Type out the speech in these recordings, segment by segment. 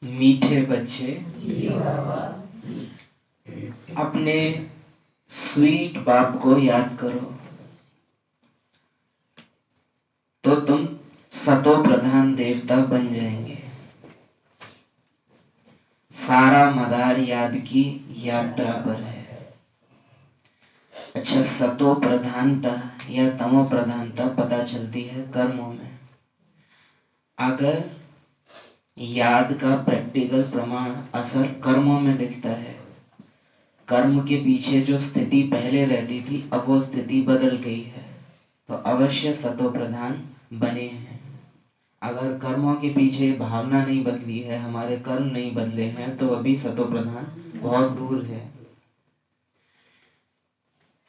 मीठे बच्चे अपने स्वीट बाप को याद करो तो तुम सतो प्रधान देवता बन जाएंगे। सारा मदार याद की यात्रा पर है। अच्छा, सतो प्रधानता या तमो प्रधानता पता चलती है कर्मों में। अगर याद का प्रैक्टिकल प्रमाण असर कर्मों में दिखता है, कर्म के पीछे जो स्थिति पहले रहती थी अब वो स्थिति बदल गई है, तो अवश्य सतो प्रधान बने हैं। अगर कर्मों के पीछे भावना नहीं बदली है, हमारे कर्म नहीं बदले हैं, तो अभी सतो प्रधान बहुत दूर है।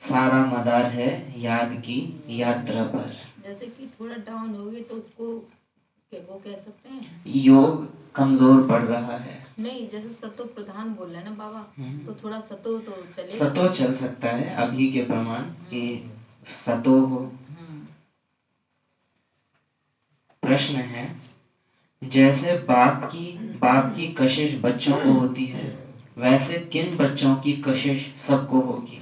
सारा मदार है याद की यात्रा पर। जैसे कि थोड़ा डाउन हो गए तो उसको वो कह सकते हैं योग कमजोर पड़ रहा है। नहीं, जैसे सतो प्रधान बोल रहे हैं ना बाबा, तो थोड़ा सतो तो चले। सतो चल सकता है अभी के प्रमाण कि सतो हो। प्रश्न है, जैसे बाप की कशिश बच्चों को होती है, वैसे किन बच्चों की कशिश सबको होगी?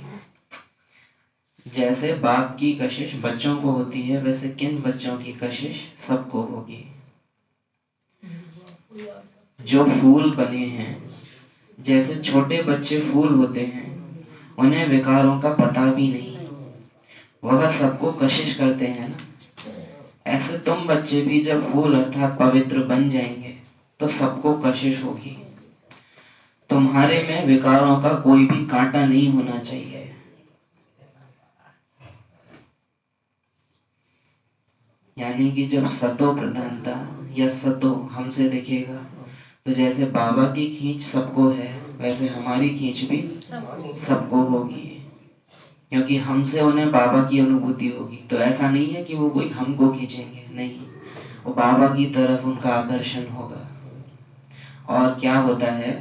जैसे बाप की कशिश बच्चों को होती है, वैसे किन बच्चों की कशिश सबको होगी? जो फूल बने हैं, जैसे छोटे बच्चे फूल होते हैं, उन्हें विकारों का पता भी नहीं, वह सबको कशिश करते हैं ना। ऐसे तुम बच्चे भी जब फूल अर्थात पवित्र बन जाएंगे तो सबको कशिश होगी। तुम्हारे में विकारों का कोई भी कांटा नहीं होना चाहिए। यानी कि जब सतो प्रधानता या सतो हमसे दिखेगा, तो जैसे बाबा की खींच सबको है, वैसे हमारी खींच भी सबको होगी, क्योंकि हमसे उन्हें बाबा की अनुभूति होगी। तो ऐसा नहीं है कि वो कोई हमको खींचेंगे, नहीं, वो बाबा की तरफ उनका आकर्षण होगा। और क्या होता है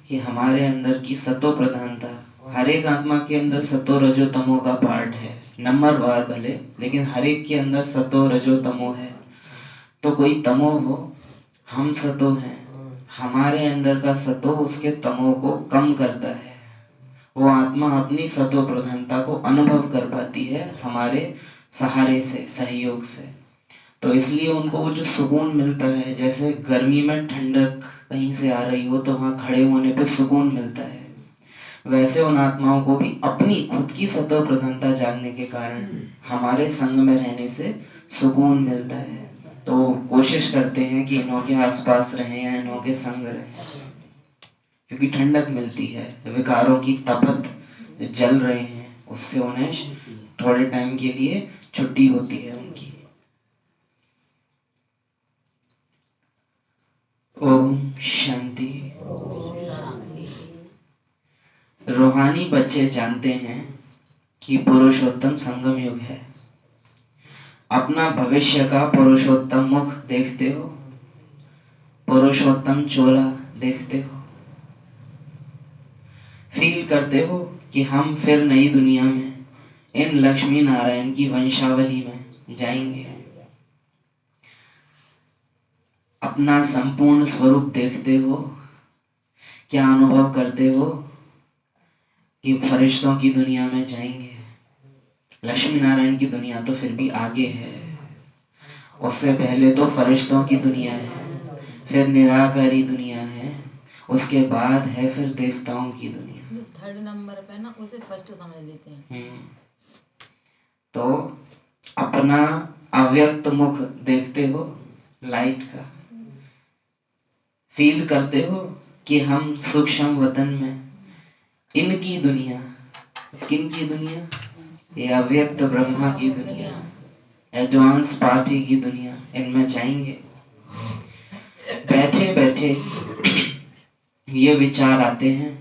कि हमारे अंदर की सतो प्रधानता, हर एक आत्मा के अंदर सतो रजो तमो का पार्ट है, नंबर वार भले, लेकिन हर एक के अंदर सतो रजो तमो है। तो कोई तमो हो, हम सतो हैं, हमारे अंदर का सतो उसके तमो को कम करता है। वो आत्मा अपनी सतो प्रधानता को अनुभव कर पाती है हमारे सहारे से, सहयोग से। तो इसलिए उनको वो जो सुकून मिलता है, जैसे गर्मी में ठंडक कहीं से आ रही हो तो वहाँ खड़े होने पे सुकून मिलता है, वैसे उन आत्माओं को भी अपनी खुद की सतो प्रधानता जागने के कारण हमारे संग में रहने से सुकून मिलता है। तो कोशिश करते हैं कि इन्हों के आसपास रहें या इन्हों के संग रहें, क्योंकि ठंडक मिलती है। विकारों की तपत जल रहे हैं, उससे उन्हें थोड़े टाइम के लिए छुट्टी होती है उनकी। ओम शांति। रूहानी बच्चे जानते हैं कि पुरुषोत्तम संगम युग है। अपना भविष्य का पुरुषोत्तम मुख देखते हो, पुरुषोत्तम चोला देखते हो, फील करते हो कि हम फिर नई दुनिया में इन लक्ष्मी नारायण की वंशावली में जाएंगे। अपना संपूर्ण स्वरूप देखते हो, क्या अनुभव करते हो कि फरिश्तों की दुनिया में जाएंगे। लक्ष्मी नारायण की दुनिया तो फिर भी आगे है, उससे पहले तो फरिश्तों की दुनिया है, फिर निराकारी दुनिया है, उसके बाद है फिर देवताओं की दुनिया। थर्ड नंबर पे ना उसे फर्स्ट समझ लेते हैं। तो अपना अव्यक्त मुख देखते हो लाइट का, फील करते हो कि हम सूक्ष्म वतन में इनकी दुनिया, किनकी दुनिया, ये अव्यक्त ब्रह्मा की दुनिया, एडवांस पार्टी की दुनिया, इनमें जाएंगे। बैठे बैठे ये विचार आते हैं।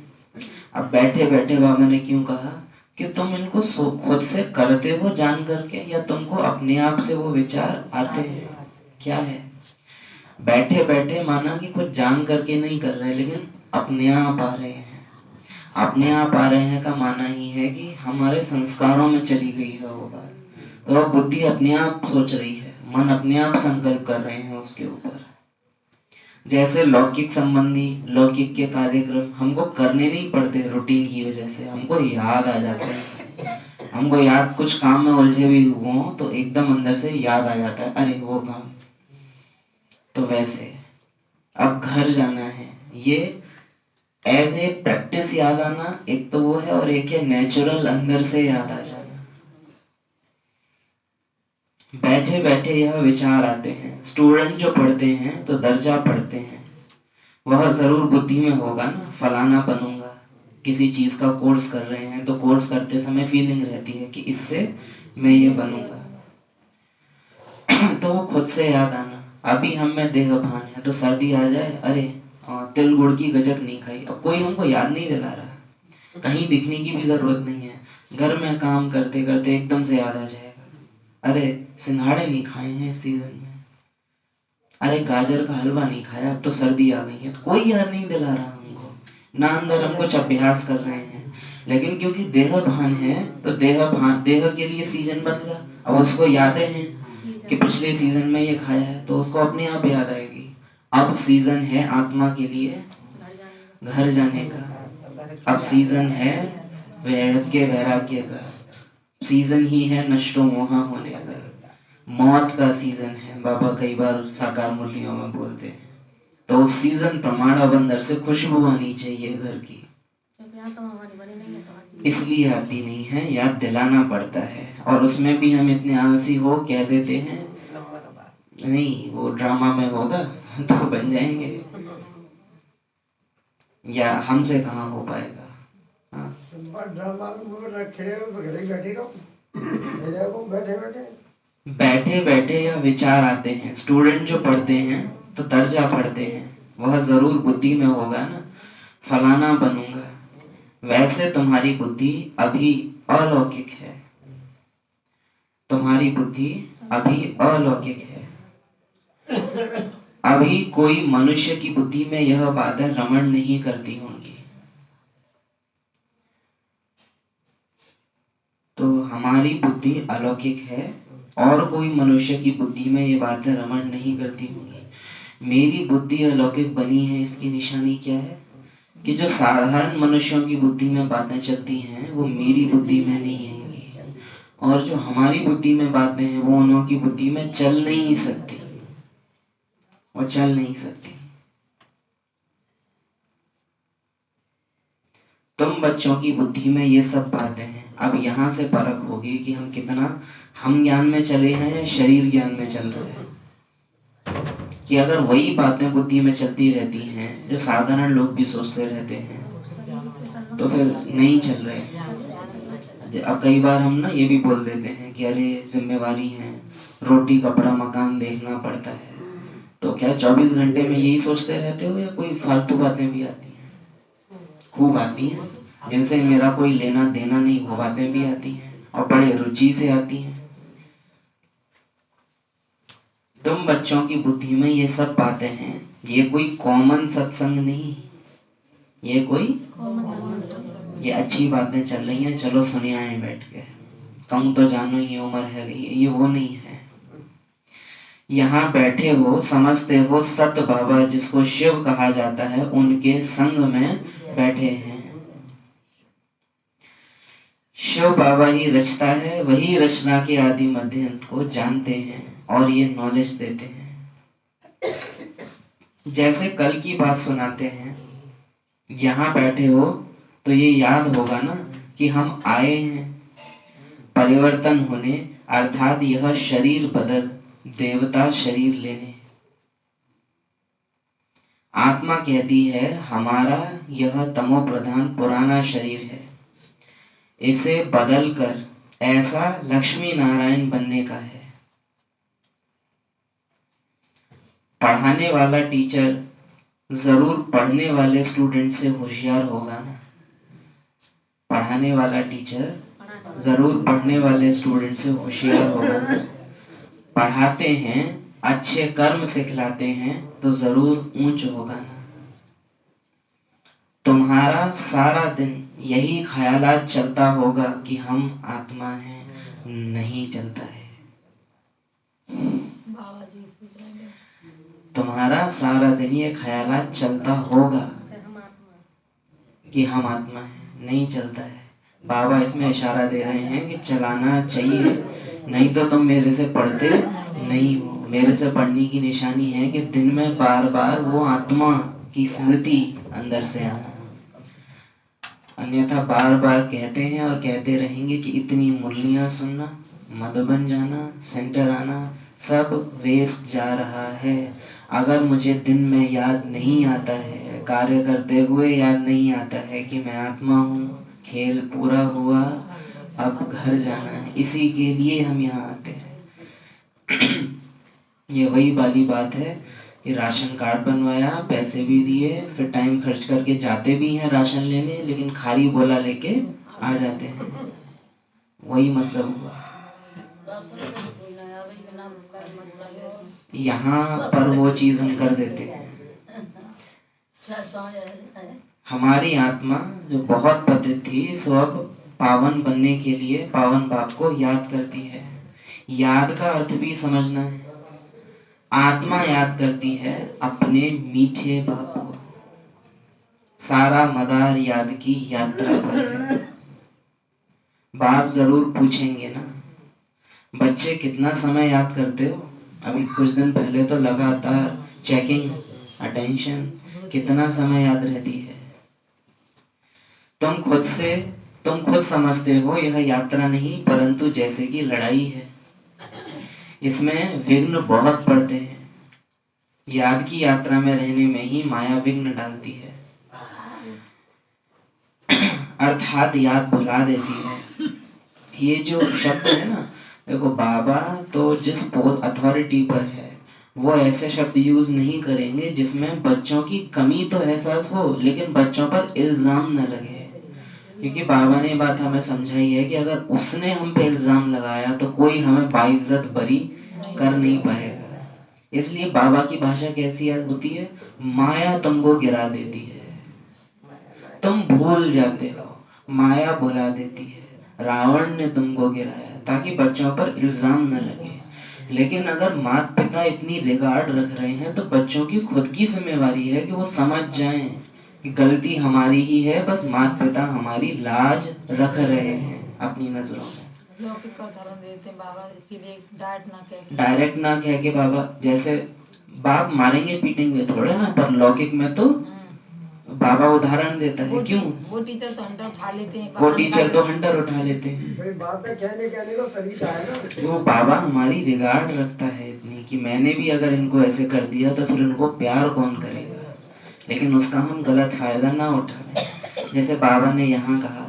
अब बैठे बैठे बाबा ने क्यों कहा कि तुम इनको खुद से करते हो जान करके, या तुमको अपने आप से वो विचार आते हैं? क्या है बैठे बैठे, माना कि खुद जान करके नहीं कर रहे, लेकिन अपने आप आ रहे हैं। अपने आप आ रहे हैं का माना ही है कि हमारे संस्कारों में चली गई है वो बात। तो अब बुद्धि अपने आप सोच रही है, मन अपने आप संकल्प कर रहे हैं उसके ऊपर। जैसे लौकिक संबंधी लौकिक के कार्यक्रम हमको करने नहीं पड़ते, रूटीन की वजह से हमको याद आ जाते हैं। हमको याद, कुछ काम में उलझे भी हुए तो एकदम अंदर से याद आ जाता है, अरे वो काम। तो वैसे अब घर जाना है, ये एज ए प्रैक्टिस याद आना एक तो वो है, और एक है नेचुरल अंदर से याद आ जाना। बैठे बैठे यह विचार आते हैं। स्टूडेंट जो पढ़ते हैं तो दर्जा पढ़ते हैं, वह जरूर बुद्धि में होगा ना, फलाना बनूंगा। किसी चीज का कोर्स कर रहे हैं तो कोर्स करते समय फीलिंग रहती है कि इससे मैं ये बनूंगा। तो वो खुद से याद आना। अभी हम में देह भान है तो सर्दी आ जाए, अरे तिल गुड़ की गजक नहीं खाई, अब कोई हमको याद नहीं दिला रहा, कहीं दिखने की भी जरूरत नहीं है। घर में काम करते करते एकदम से याद आ जाएगा, अरे सिंघाड़े नहीं खाए हैं इस सीजन में, अरे गाजर का हलवा नहीं खाया, अब तो सर्दी आ गई है। तो कोई याद नहीं दिला रहा हमको, ना अंदर हम कुछ अभ्यास कर रहे हैं। लेकिन क्योंकि देह भान है तो देह के लिए सीजन बदला, अब उसको यादें हैं कि पिछले सीजन में ये खाया है, तो उसको अपने आप याद आएगी। अब सीजन है आत्मा के लिए घर जाने का, अब सीजन है वैराग्य के वैराग्य का, सीजन ही है नष्टो मोहा होने का, मौत का सीजन है। बाबा कई बार साकार मुरलियों में बोलते हैं। तो उस सीजन प्रमाण अब अंदर से खुशबू आनी चाहिए घर की, इसलिए आती नहीं है, याद दिलाना पड़ता है। और उसमें भी हम इतने आलसी हो कह देते हैं नहीं वो ड्रामा में होगा तो बन जाएंगे, या हमसे कहाँ हो पाएगा। हाँ। बैठे बैठे यह विचार आते हैं। स्टूडेंट जो पढ़ते हैं तो दर्जा पढ़ते हैं, वह जरूर बुद्धि में होगा ना, फलाना बनूंगा। वैसे तुम्हारी बुद्धि अभी अलौकिक है, तुम्हारी बुद्धि अभी अलौकिक है। अभी कोई मनुष्य की बुद्धि में यह बातें रमण नहीं करती होंगी। तो हमारी बुद्धि अलौकिक है और कोई मनुष्य की बुद्धि में ये बातें रमण नहीं करती होंगी। मेरी बुद्धि अलौकिक बनी है, इसकी निशानी क्या है कि जो साधारण मनुष्यों की बुद्धि में बातें चलती हैं वो मेरी बुद्धि में नहीं आएंगी, और जो हमारी बुद्धि में बातें हैं वो उन्हों की बुद्धि में चल नहीं सकती, वो चल नहीं सकती। तुम बच्चों की बुद्धि में ये सब बातें हैं। अब यहाँ से परख होगी कि हम कितना हम ज्ञान में चले हैं या शरीर ज्ञान में चल रहे हैं। कि अगर वही बातें बुद्धि में चलती रहती हैं जो साधारण लोग भी सोचते रहते हैं तो फिर नहीं चल रहे। अब कई बार हम ना ये भी बोल देते हैं कि अरे जिम्मेवारी है, रोटी कपड़ा मकान देखना पड़ता है। तो क्या 24 घंटे में यही सोचते रहते हो, या कोई फालतू बातें भी आती हैं? खूब आती हैं, जिनसे मेरा कोई लेना देना नहीं, वो बातें भी आती हैं और बड़े रुचि से आती हैं। तुम बच्चों की बुद्धि में ये सब बातें हैं, ये कोई कॉमन सत्संग नहीं, ये कोई ये अच्छी बातें चल रही हैं, चलो सुनिए आए बैठ के, कम तो जानो ये उम्र है गई, ये वो नहीं है। यहाँ बैठे हो, समझते हो सत बाबा जिसको शिव कहा जाता है उनके संग में बैठे हैं। शिव बाबा ही रचता है, वही रचना के आदि मध्य अंत को जानते हैं और ये नॉलेज देते हैं। जैसे कल की बात सुनाते हैं, यहाँ बैठे हो तो ये याद होगा ना कि हम आए हैं परिवर्तन होने, अर्थात यह शरीर बदल देवता शरीर लेने। आत्मा कहती है हमारा यह तमो प्रधान पुराना शरीर है, इसे बदल कर ऐसा लक्ष्मी नारायण बनने का है। पढ़ाने वाला टीचर जरूर पढ़ने वाले स्टूडेंट से होशियार होगा ना, पढ़ाने वाला टीचर जरूर पढ़ने वाले स्टूडेंट से होशियार होगा ना। पढ़ाते हैं, अच्छे कर्म सिखलाते हैं तो जरूर ऊंच होगा ना। तुम्हारा सारा दिन यही ख्यालात चलता होगा कि हम आत्मा हैं, नहीं चलता है। तुम्हारा सारा दिन ये ख्यालात चलता होगा कि हम आत्मा है, नहीं चलता है। बाबा इसमें इशारा दे रहे हैं कि चलाना चाहिए, नहीं तो तुम मेरे से पढ़ते नहीं हो। मेरे से पढ़ने की निशानी है कि दिन में बार बार वो आत्मा की स्मृति अंदर से आना। अन्यथा बार बार कहते हैं और कहते रहेंगे कि इतनी मुरलियां सुनना, मधुबन जाना, सेंटर आना, सब वेस्ट जा रहा है। अगर मुझे दिन में याद नहीं आता है, कार्य करते हुए याद नहीं आता है कि मैं आत्मा हूँ, खेल पूरा हुआ, अब घर जाना है, इसी के लिए हम यहाँ आते हैं। ये वही वाली बात है कि राशन कार्ड बनवाया, पैसे भी दिए, फिर टाइम खर्च करके जाते भी हैं राशन लेने, लेकिन खाली बोला लेके आ जाते हैं। वही मतलब हुआ। यहाँ पर वो चीज हम कर देते हैं। हमारी आत्मा जो बहुत पतित थी, सो अब पावन बनने के लिए पावन बाप को याद करती है। याद का अर्थ भी समझना है। आत्मा याद करती है अपने मीठे बाप को। सारा मदार याद की यात्रा पर है। बाप जरूर पूछेंगे ना, बच्चे कितना समय याद करते हो? अभी कुछ दिन पहले तो लगातार चेकिंग, अटेंशन, कितना समय याद रहती है। तुम खुद समझते हो यह यात्रा नहीं परंतु जैसे कि लड़ाई है। इसमें विघ्न बहुत पड़ते हैं। याद की यात्रा में रहने में ही माया विघ्न डालती है, अर्थात याद भुला देती है। ये जो शब्द है ना, देखो बाबा तो जिस अथॉरिटी पर है वो ऐसे शब्द यूज नहीं करेंगे जिसमें बच्चों की कमी तो एहसास हो लेकिन बच्चों पर इल्जाम न लगे। क्योंकि बाबा ने बात हमें समझाई है कि अगर उसने हम पे इल्जाम लगाया तो कोई हमें बाइज्जत बरी कर नहीं पाएगा। इसलिए बाबा की भाषा कैसी होती है? माया तुमको गिरा देती है, तुम भूल जाते हो, माया भुला देती है। रावण ने तुमको गिराया ताकि बच्चों पर इल्जाम न लगे। लेकिन अगर माता पिता इतनी रिगार्ड रख रहे हैं तो बच्चों की खुद की जिम्मेवारी है कि वो समझ जाएं कि गलती हमारी ही है, बस माता पिता हमारी लाज रख रहे हैं अपनी नजरों में। लौकिक का उदाहरण देते हैं बाबा, इसीलिए डायरेक्ट ना कह के बाबा, जैसे बाप मारेंगे पीटेंगे थोड़े ना, पर लौकिक में तो बाबा उदाहरण देता है। क्यों? वो टीचर तो हंटर उठा लेते हैं, वो टीचर तो हंटर उठा लेते हैं। वो बाबा हमारी रिगार्ड रखता है इतनी कि मैंने भी अगर इनको ऐसे कर दिया तो फिर उनको प्यार कौन करेगा। लेकिन उसका हम गलत फायदा ना उठाएं। जैसे बाबा ने यहाँ कहा,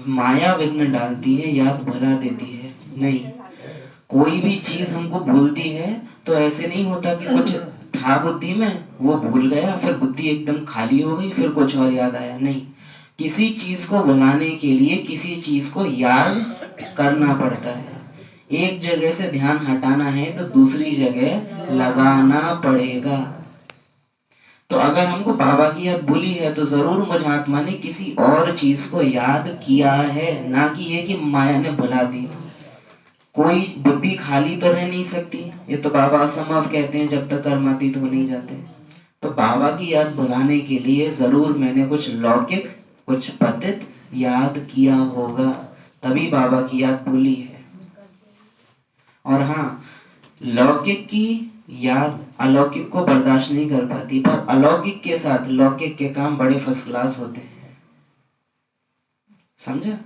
माया विघ्न डालती है, याद भुला देती है। नहीं, कोई भी चीज हमको भूलती है तो ऐसे नहीं होता कि कुछ था बुद्धि में, वो भूल गया, फिर बुद्धि एकदम खाली हो गई, फिर कुछ और याद आया। नहीं, किसी चीज को भुलाने के लिए किसी चीज को याद करना पड़ता है। एक जगह से ध्यान हटाना है तो दूसरी जगह लगाना पड़ेगा। तो अगर हमको बाबा की याद भूली है तो जरूर मुझ आत्मा ने किसी और चीज को याद किया है, ना कि ये कि माया ने भुला दी। कोई बुद्धि खाली तो रह नहीं सकती, ये तो बाबा असंभव कहते हैं जब तक कर्मातीत हो नहीं जाते। तो बाबा की याद भुलाने के लिए जरूर मैंने कुछ लौकिक, कुछ पतित याद किया होगा, तभी बाबा की याद भूली है। और हाँ, लौकिक की याद अलौकिक को बर्दाश्त नहीं कर पाती, पर अलौकिक के साथ लौकिक के काम बड़े फर्स्ट क्लास होते हैं। समझा?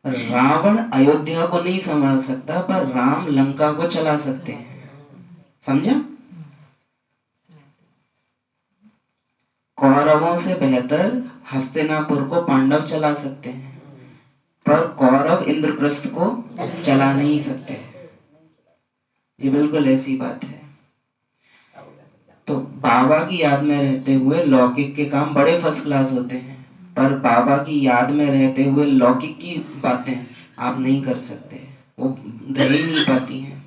रावण अयोध्या को नहीं संभाल सकता पर राम लंका को चला सकते हैं। समझा? कौरवों से बेहतर हस्तिनापुर को पांडव चला सकते हैं, पर कौरव इंद्रप्रस्थ को चला नहीं सकते। ये बिल्कुल ऐसी बात है। तो बाबा की याद में रहते हुए लौकिक के काम बड़े फर्स्ट क्लास होते हैं, पर बाबा की याद में रहते हुए लौकिक की बातें आप नहीं कर सकते, वो रह ही नहीं पाती हैं।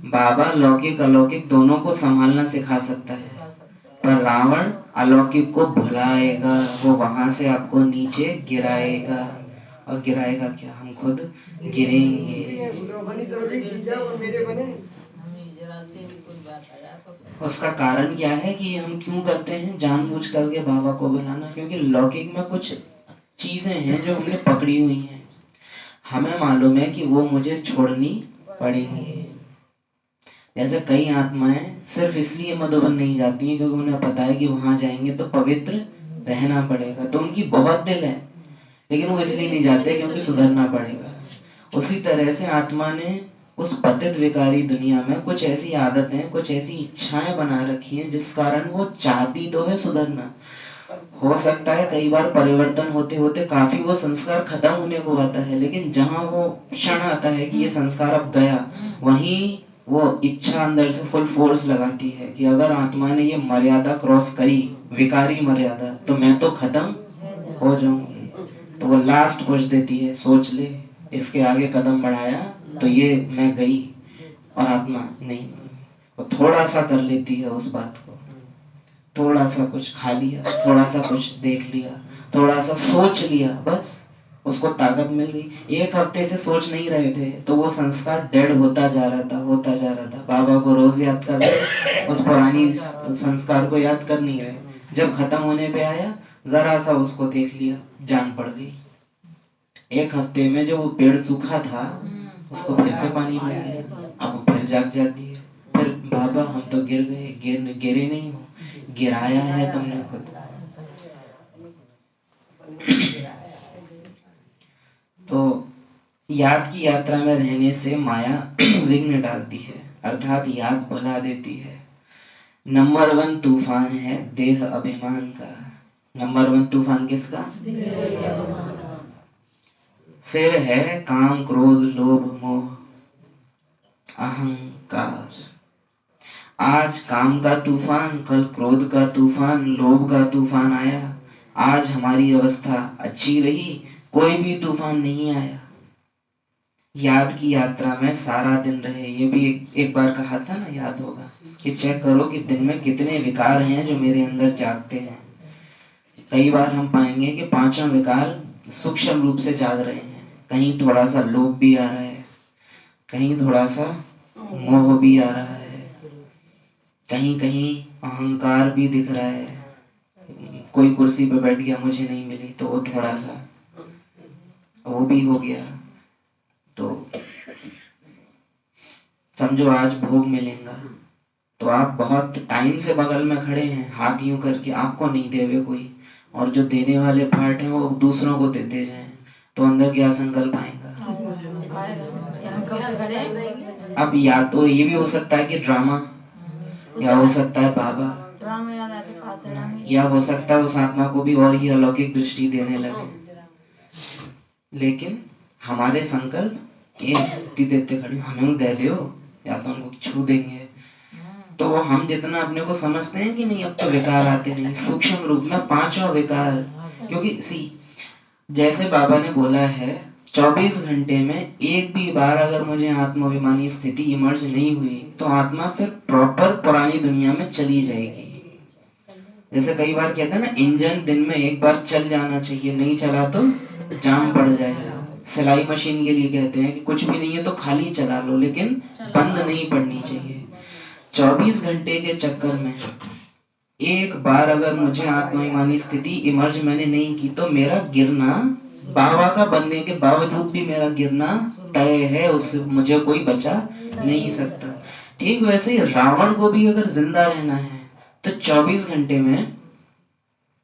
बाबा लौकिक अलौकिक दोनों को संभालना सिखा सकता है, पर रावण अलौकिक को भुलाएगा, वो वहां से आपको नीचे गिराएगा। और गिराएगा क्या? हम खुद गिरेंगे। हमें जरा से भी कोई बात आया तो उसका कारण क्या है कि हम क्यों करते हैं जानबूझ करके बाबा को बुलाना? क्योंकि लौकिक में कुछ चीजें हैं जो हमने पकड़ी हुई हैं, हमें मालूम है कि वो मुझे छोड़नी पड़ेंगी। जैसे कई आत्माएं सिर्फ इसलिए मधुबन नहीं जाती हैं क्योंकि उन्हें पता है कि वहां जाएंगे तो पवित्र रहना पड़ेगा, तो उनकी बहुत दिल है, लेकिन वो इसलिए नहीं जाते क्योंकि सुधरना पड़ेगा। उसी तरह से आत्मा ने उस पतित विकारी दुनिया में कुछ ऐसी आदतें, कुछ ऐसी इच्छाएं बना रखी हैं जिस कारण वो चाहती तो है सुधरना। हो सकता है कई बार परिवर्तन होते होते काफी वो संस्कार खत्म होने को आता है, लेकिन जहां वो क्षण आता है कि ये संस्कार अब गया, वहीं वो इच्छा अंदर से फुल फोर्स लगाती है कि अगर आत्मा ने ये मर्यादा क्रॉस करी, विकारी मर्यादा, तो मैं तो खत्म हो जाऊंगी। तो वो लास्ट पुश देती है, सोच ले, इसके आगे कदम बढ़ाया तो ये मैं गई। और आत्मा नहीं, वो थोड़ा सा कर लेती है उस बात को, थोड़ा सा कुछ खा लिया, थोड़ा सा कुछ देख लिया, थोड़ा सा सोच लिया, बस उसको ताकत मिल गई। एक हफ्ते से सोच नहीं रहे थे तो वो संस्कार डेड होता जा रहा था, होता जा रहा था। बाबा को रोज याद कर रहे, उस पुरानी संस्कार को याद कर नहीं रहे। जब खत्म होने पे आया, जरा सा उसको देख लिया, जान पड़ गई। एक हफ्ते में जो वो पेड़ सूखा था उसको फिर से पानी मिल गया, अब वो फिर जाग जाती है। फिर बाबा हम तो गिर गए, गिरे नहीं हो, गिराया है तुमने खुद। तो याद की यात्रा में रहने से माया विघ्न डालती है, अर्थात याद भुला देती है। नंबर 1 तूफान है देह अभिमान का। नंबर 1 तूफान किसका? फिर है काम क्रोध लोभ मोह अहंकार। आज काम का तूफान, कल क्रोध का तूफान, लोभ का तूफान आया। आज हमारी अवस्था अच्छी रही, कोई भी तूफान नहीं आया। याद की यात्रा में सारा दिन रहे। ये भी एक बार कहा था ना, याद होगा, कि चेक करो कि दिन में कितने विकार हैं जो मेरे अंदर जागते हैं। कई बार हम पाएंगे कि पांचों विकार सूक्ष्म रूप से जाग रहे हैं। कहीं थोड़ा सा लोभ भी आ रहा है, कहीं थोड़ा सा मोह भी आ रहा है, कहीं कहीं अहंकार भी दिख रहा है। कोई कुर्सी पे बैठ गया, मुझे नहीं मिली, तो वो थोड़ा सा वो भी हो गया। तो समझो आज भोग मिलेगा, तो आप बहुत टाइम से बगल में खड़े हैं, हाथ यूं करके, आपको नहीं देवे कोई, और जो देने वाले पार्ट हैं वो दूसरों को देते जाएं, तो अंदर क्या संकल्प आएगा? अब या तो ये भी हो सकता है कि ड्रामा, या हो सकता है बाबा, या हो सकता है उस आत्मा को भी और ही अलौकिक दृष्टि देने लगे। लेकिन हमारे संकल्प एक देते खड़े, हमें दे दो, या तो उनको छू देंगे। तो वो हम जितना अपने को समझते हैं कि नहीं अब तो विकार आते नहीं, सूक्ष्म रूप में पांचों विकार। क्योंकि जैसे बाबा ने बोला है 24 घंटे में एक भी बार अगर मुझे आत्माभिमानी स्थिति इमर्ज नहीं हुई तो आत्मा फिर प्रॉपर पुरानी दुनिया में चली जाएगी। जैसे कई बार कहते हैं ना, इंजन दिन में एक बार चल जाना चाहिए, नहीं चला तो जाम पड़ जाएगा। सिलाई मशीन के लिए कहते हैं कि कुछ भी नहीं है तो खाली चला लो, लेकिन बंद नहीं पड़नी चाहिए। 24 घंटे के चक्कर में एक बार अगर मुझे आत्माभिमानी स्थिति इमर्ज मैंने नहीं की तो मेरा गिरना, बाबा का बनने के बावजूद भी मेरा गिरना तय है, उससे मुझे कोई बचा नहीं सकता। ठीक वैसे ही रावण को भी अगर जिंदा रहना है तो 24 घंटे में,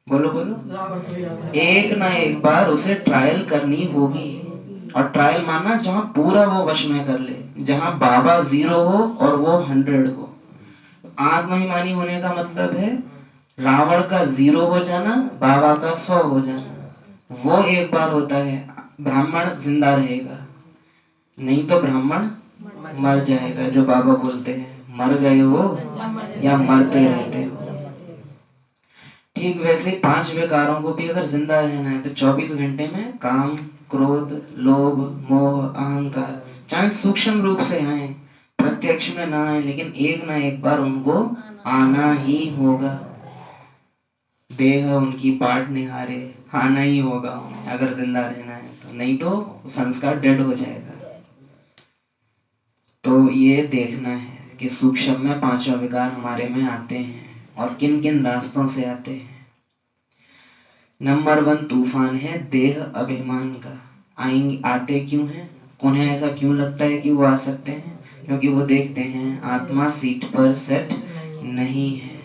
बोलो बोलो, एक ना एक बार उसे ट्रायल करनी होगी। और ट्रायल मानना जहां पूरा वो वश में कर ले, जहां बाबा 0 हो और वो 100 हो। आत्माभिमानी होने का मतलब है रावण का 0 हो जाना, बाबा का 100 हो जाना। वो एक बार होता है, ब्राह्मण जिंदा रहेगा, नहीं तो ब्राह्मण मर जाएगा। जो बाबा बोलते हैं मर गए हो या मरते रहते हो। ठीक वैसे 5 विकारों को भी अगर जिंदा रहना है तो 24 घंटे में काम क्रोध लोभ मोह अहंकार चाहे सूक्ष्म रूप से आए, प्रत्यक्ष में ना आए, लेकिन एक ना एक बार उनको आना ही होगा। देह उनकी बाट निहारे, आना ही होगा उन्हें अगर जिंदा रहना है तो, नहीं तो संस्कार डेड हो जाएगा। तो ये देखना है कि सूक्ष्म में पांचों विकार हमारे में आते हैं और किन किन रास्तों से आते हैं। नंबर 1 तूफान है देह अभिमान का। आएंगे, आते क्यों हैं, उन्हें ऐसा क्यों लगता है कि वो आ सकते हैं? क्योंकि वो देखते हैं आत्मा सीट पर सेट नहीं है,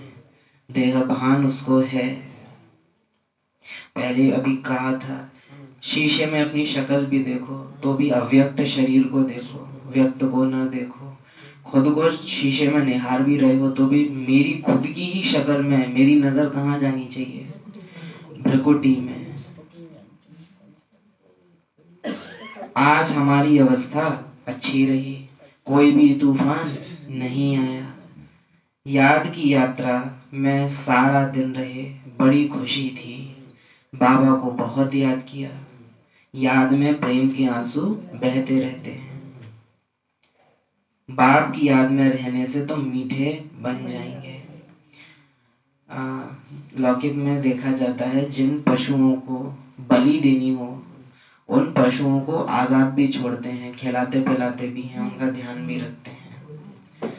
देह भान उसको है। पहले अभी कहा था, शीशे में अपनी शक्ल भी देखो तो भी अव्यक्त शरीर को देखो, व्यक्त को ना देखो। खुद को शीशे में निहार भी रहे हो तो भी मेरी खुद की ही शक्ल में मेरी नजर कहाँ जानी चाहिए? भ्रकुटी में। आज हमारी अवस्था अच्छी रही, कोई भी तूफान नहीं आया। याद की यात्रा में सारा दिन रहे, बड़ी खुशी थी, बाबा को बहुत याद किया। याद में प्रेम के आंसू बहते रहते हैं। बाप की याद में रहने से तो मीठे बन जाएंगे। लौकिक में देखा जाता है जिन पशुओं को बलि देनी हो उन पशुओं को आजाद भी छोड़ते हैं, खिलाते पिलाते भी हैं, उनका ध्यान भी रखते हैं।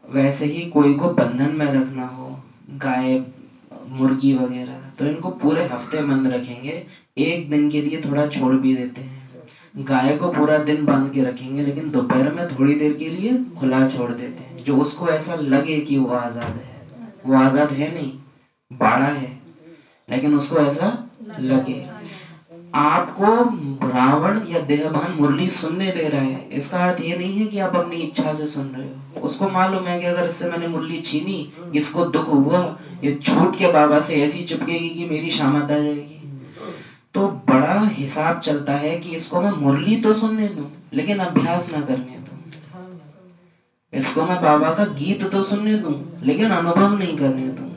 वैसे ही कोई को बंधन में रखना हो, गाय मुर्गी वगैरह, तो इनको पूरे हफ्ते बंद रखेंगे, एक दिन के लिए थोड़ा छोड़ भी देते हैं। गाय को पूरा दिन बांध के रखेंगे लेकिन दोपहर में थोड़ी देर के लिए खुला छोड़ देते हैं, जो उसको ऐसा लगे कि वो आजाद है। वो आजाद है नहीं, बाड़ा है, लेकिन उसको ऐसा लगे। आपको रावण या देहभान मुरली सुनने दे रहा है, इसका अर्थ ये नहीं है कि आप अपनी इच्छा से सुन रहे हो। उसको मालूम है कि अगर इससे मैंने मुरली छीनी, इसको दुख हुआ, ये छूट के बाबा से ऐसी चिपकेगी कि मेरी शामत आ जाएगी। तो बड़ा हिसाब चलता है कि इसको मैं मुरली तो सुनने दूं लेकिन अभ्यास ना करने दूं। इसको मैं बाबा का गीत तो सुनने दूं लेकिन अनुभव नहीं करने दूंगा।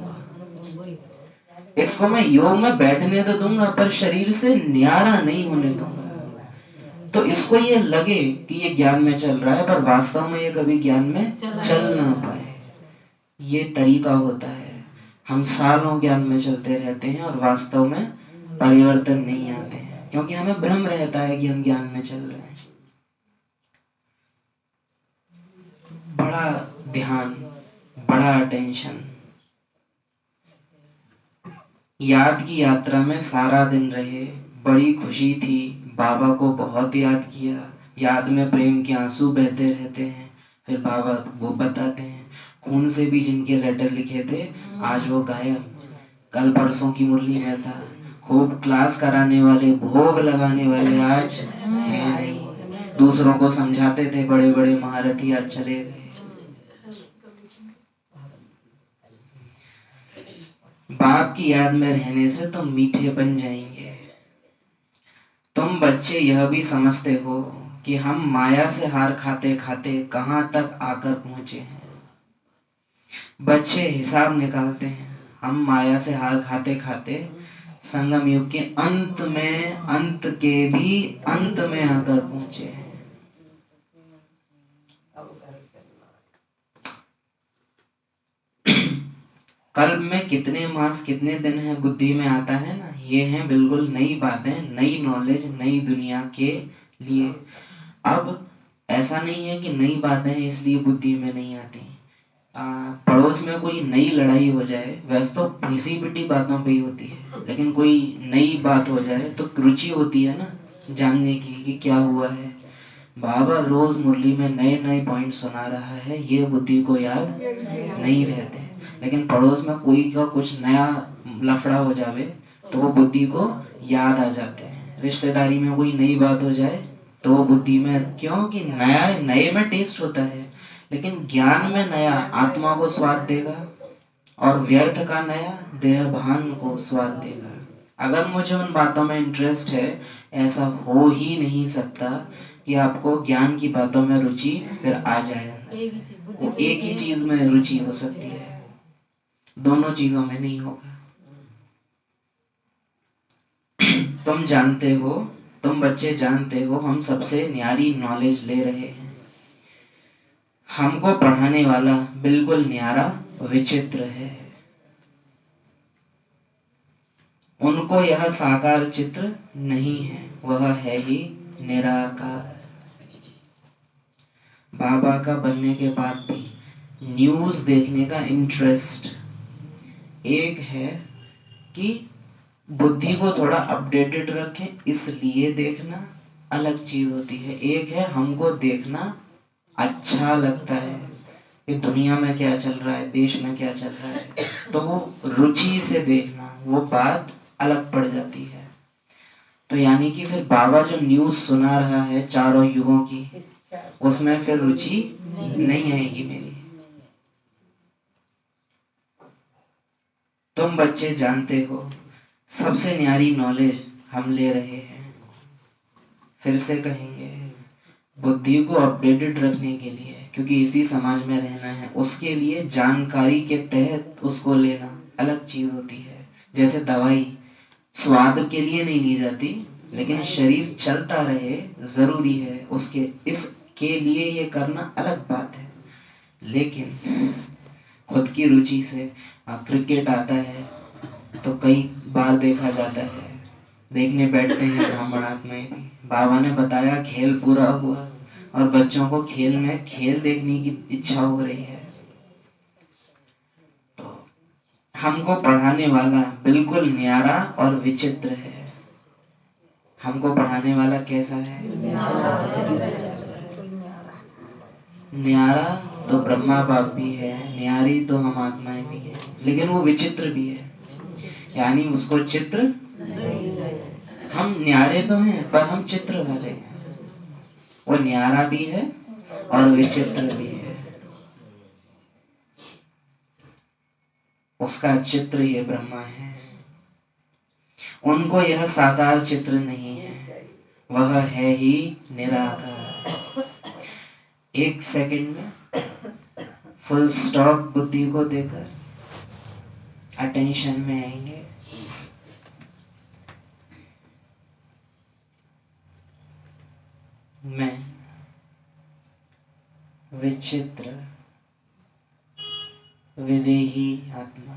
इसको मैं योग में बैठने तो दूंगा पर शरीर से न्यारा नहीं होने दूंगा। तो इसको ये लगे कि ये ज्ञान में चल रहा है पर वास्तव में ये कभी ज्ञान में चल ना पाए। ये तरीका होता है। हम सालों ज्ञान में चलते रहते हैं और वास्तव में परिवर्तन नहीं आते हैं क्योंकि हमें भ्रम रहता है कि हम ज्ञान में चल रहे हैं। बड़ा ध्यान, बड़ा अटेंशन। याद की यात्रा में सारा दिन रहे, बड़ी खुशी थी, बाबा को बहुत याद किया। याद में प्रेम के आंसू बहते रहते हैं। फिर बाबा वो बताते हैं खून से भी जिनके लेटर लिखे थे आज वो गायब। कल परसों की मुरली में था, खूब क्लास कराने वाले, भोग लगाने वाले आज थे नहीं। दूसरों को समझाते थे बड़े बड़े महारथी आज चले गए। बाप की याद में रहने से तुम मीठे बन जाएंगे। तुम बच्चे यह भी समझते हो कि हम माया से हार खाते खाते कहां तक आकर पहुंचे हैं। बच्चे हिसाब निकालते हैं, हम माया से हार खाते खाते संगम युग के अंत में, अंत के भी अंत में आकर पहुंचे हैं। कल्प में कितने मास कितने दिन है बुद्धि में आता है ना, ये हैं बिल्कुल नई बातें, नई नॉलेज, नई दुनिया के लिए। अब ऐसा नहीं है कि नई बातें हैं इसलिए बुद्धि में नहीं आती। पड़ोस में कोई नई लड़ाई हो जाए, वैसे तो घिसी पिटी बातों पे ही होती है, लेकिन कोई नई बात हो जाए तो रुचि होती है ना जानने की कि क्या हुआ है। बाबा रोज मुरली में नए नए पॉइंट सुना रहा है, ये बुद्धि को याद नहीं रहते। लेकिन पड़ोस में कोई का कुछ नया लफड़ा हो जावे तो वो बुद्धि को याद आ जाते हैं। रिश्तेदारी में कोई नई बात हो जाए तो वो बुद्धि में, क्योंकि नया नए में टेस्ट होता है, लेकिन ज्ञान में नया आत्मा को स्वाद देगा और व्यर्थ का नया देहभान को स्वाद देगा। अगर मुझे उन बातों में इंटरेस्ट है, ऐसा हो ही नहीं सकता कि आपको ज्ञान की बातों में रुचि फिर आ जाए। वो एक ही चीज में रुचि हो सकती है, दोनों चीजों में नहीं होगा। तुम जानते हो, तुम बच्चे जानते हो, हम सबसे न्यारी नॉलेज ले रहे हैं। हमको पढ़ाने वाला बिल्कुल न्यारा विचित्र है। उनको यह साकार चित्र नहीं है, वह है ही निराकार। बाबा का बनने के बाद भी न्यूज़ देखने का इंटरेस्ट एक है कि बुद्धि को थोड़ा अपडेटेड रखें इसलिए देखना अलग चीज होती है। एक है हमको देखना अच्छा लगता है कि दुनिया में क्या चल रहा है, देश में क्या चल रहा है, तो वो रुचि से देखना वो बात अलग पड़ जाती है। तो यानी कि फिर बाबा जो न्यूज़ सुना रहा है चारों युगों की, उसमें फिर रुचि नहीं आएगी मेरी। तुम बच्चे जानते हो सबसे न्यारी नॉलेज हम ले रहे हैं। फिर से कहेंगे बुद्धि को अपडेटेड रखने के लिए, क्योंकि इसी समाज में रहना है, उसके लिए जानकारी के तहत उसको लेना अलग चीज होती है। जैसे दवाई स्वाद के लिए नहीं ली जाती, लेकिन शरीर चलता रहे जरूरी है, उसके इसके लिए ये करना अलग बात है। लेकिन खुद की रुचि से क्रिकेट आता है तो कई बार देखा जाता है, देखने बैठते हैं ब्राह्मणात्माएं भी। बाबा ने बताया खेल पूरा हुआ और बच्चों को खेल में खेल देखने की इच्छा हो रही है। तो हमको पढ़ाने वाला बिल्कुल न्यारा और विचित्र है। हमको पढ़ाने वाला कैसा है? न्यारा तो ब्रह्मा बाप भी है, न्यारी तो हम आत्माएं भी है, लेकिन वो विचित्र भी है। यानी उसको चित्र, हम न्यारे तो हैं पर हम चित्र वाले हैं। वो न्यारा भी है और विचित्र भी है। उसका चित्र ये ब्रह्मा है, उनको यह साकार चित्र नहीं है, वह है ही निराकार। एक सेकंड में फुल स्टॉप बुद्धि को देकर अटेंशन में आएंगे। मैं विचित्र विदेही आत्मा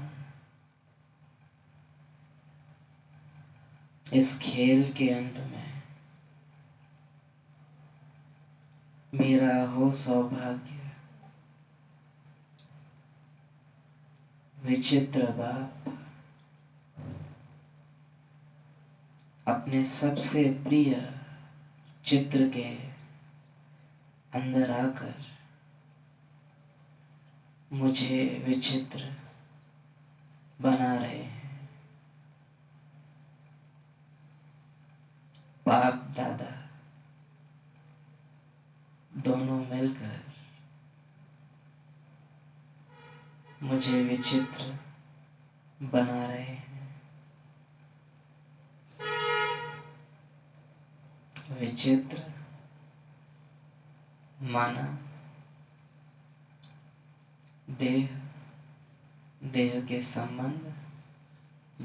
इस खेल के अंत में मेरा हो सौभाग्य, विचित्र बाप अपने सबसे प्रिय चित्र के अंदर आकर मुझे विचित्र बना रहे हैं। बाप दादा दोनों मिलकर मुझे विचित्र बना रहे हैं। विचित्र माना देह, देह के संबंध,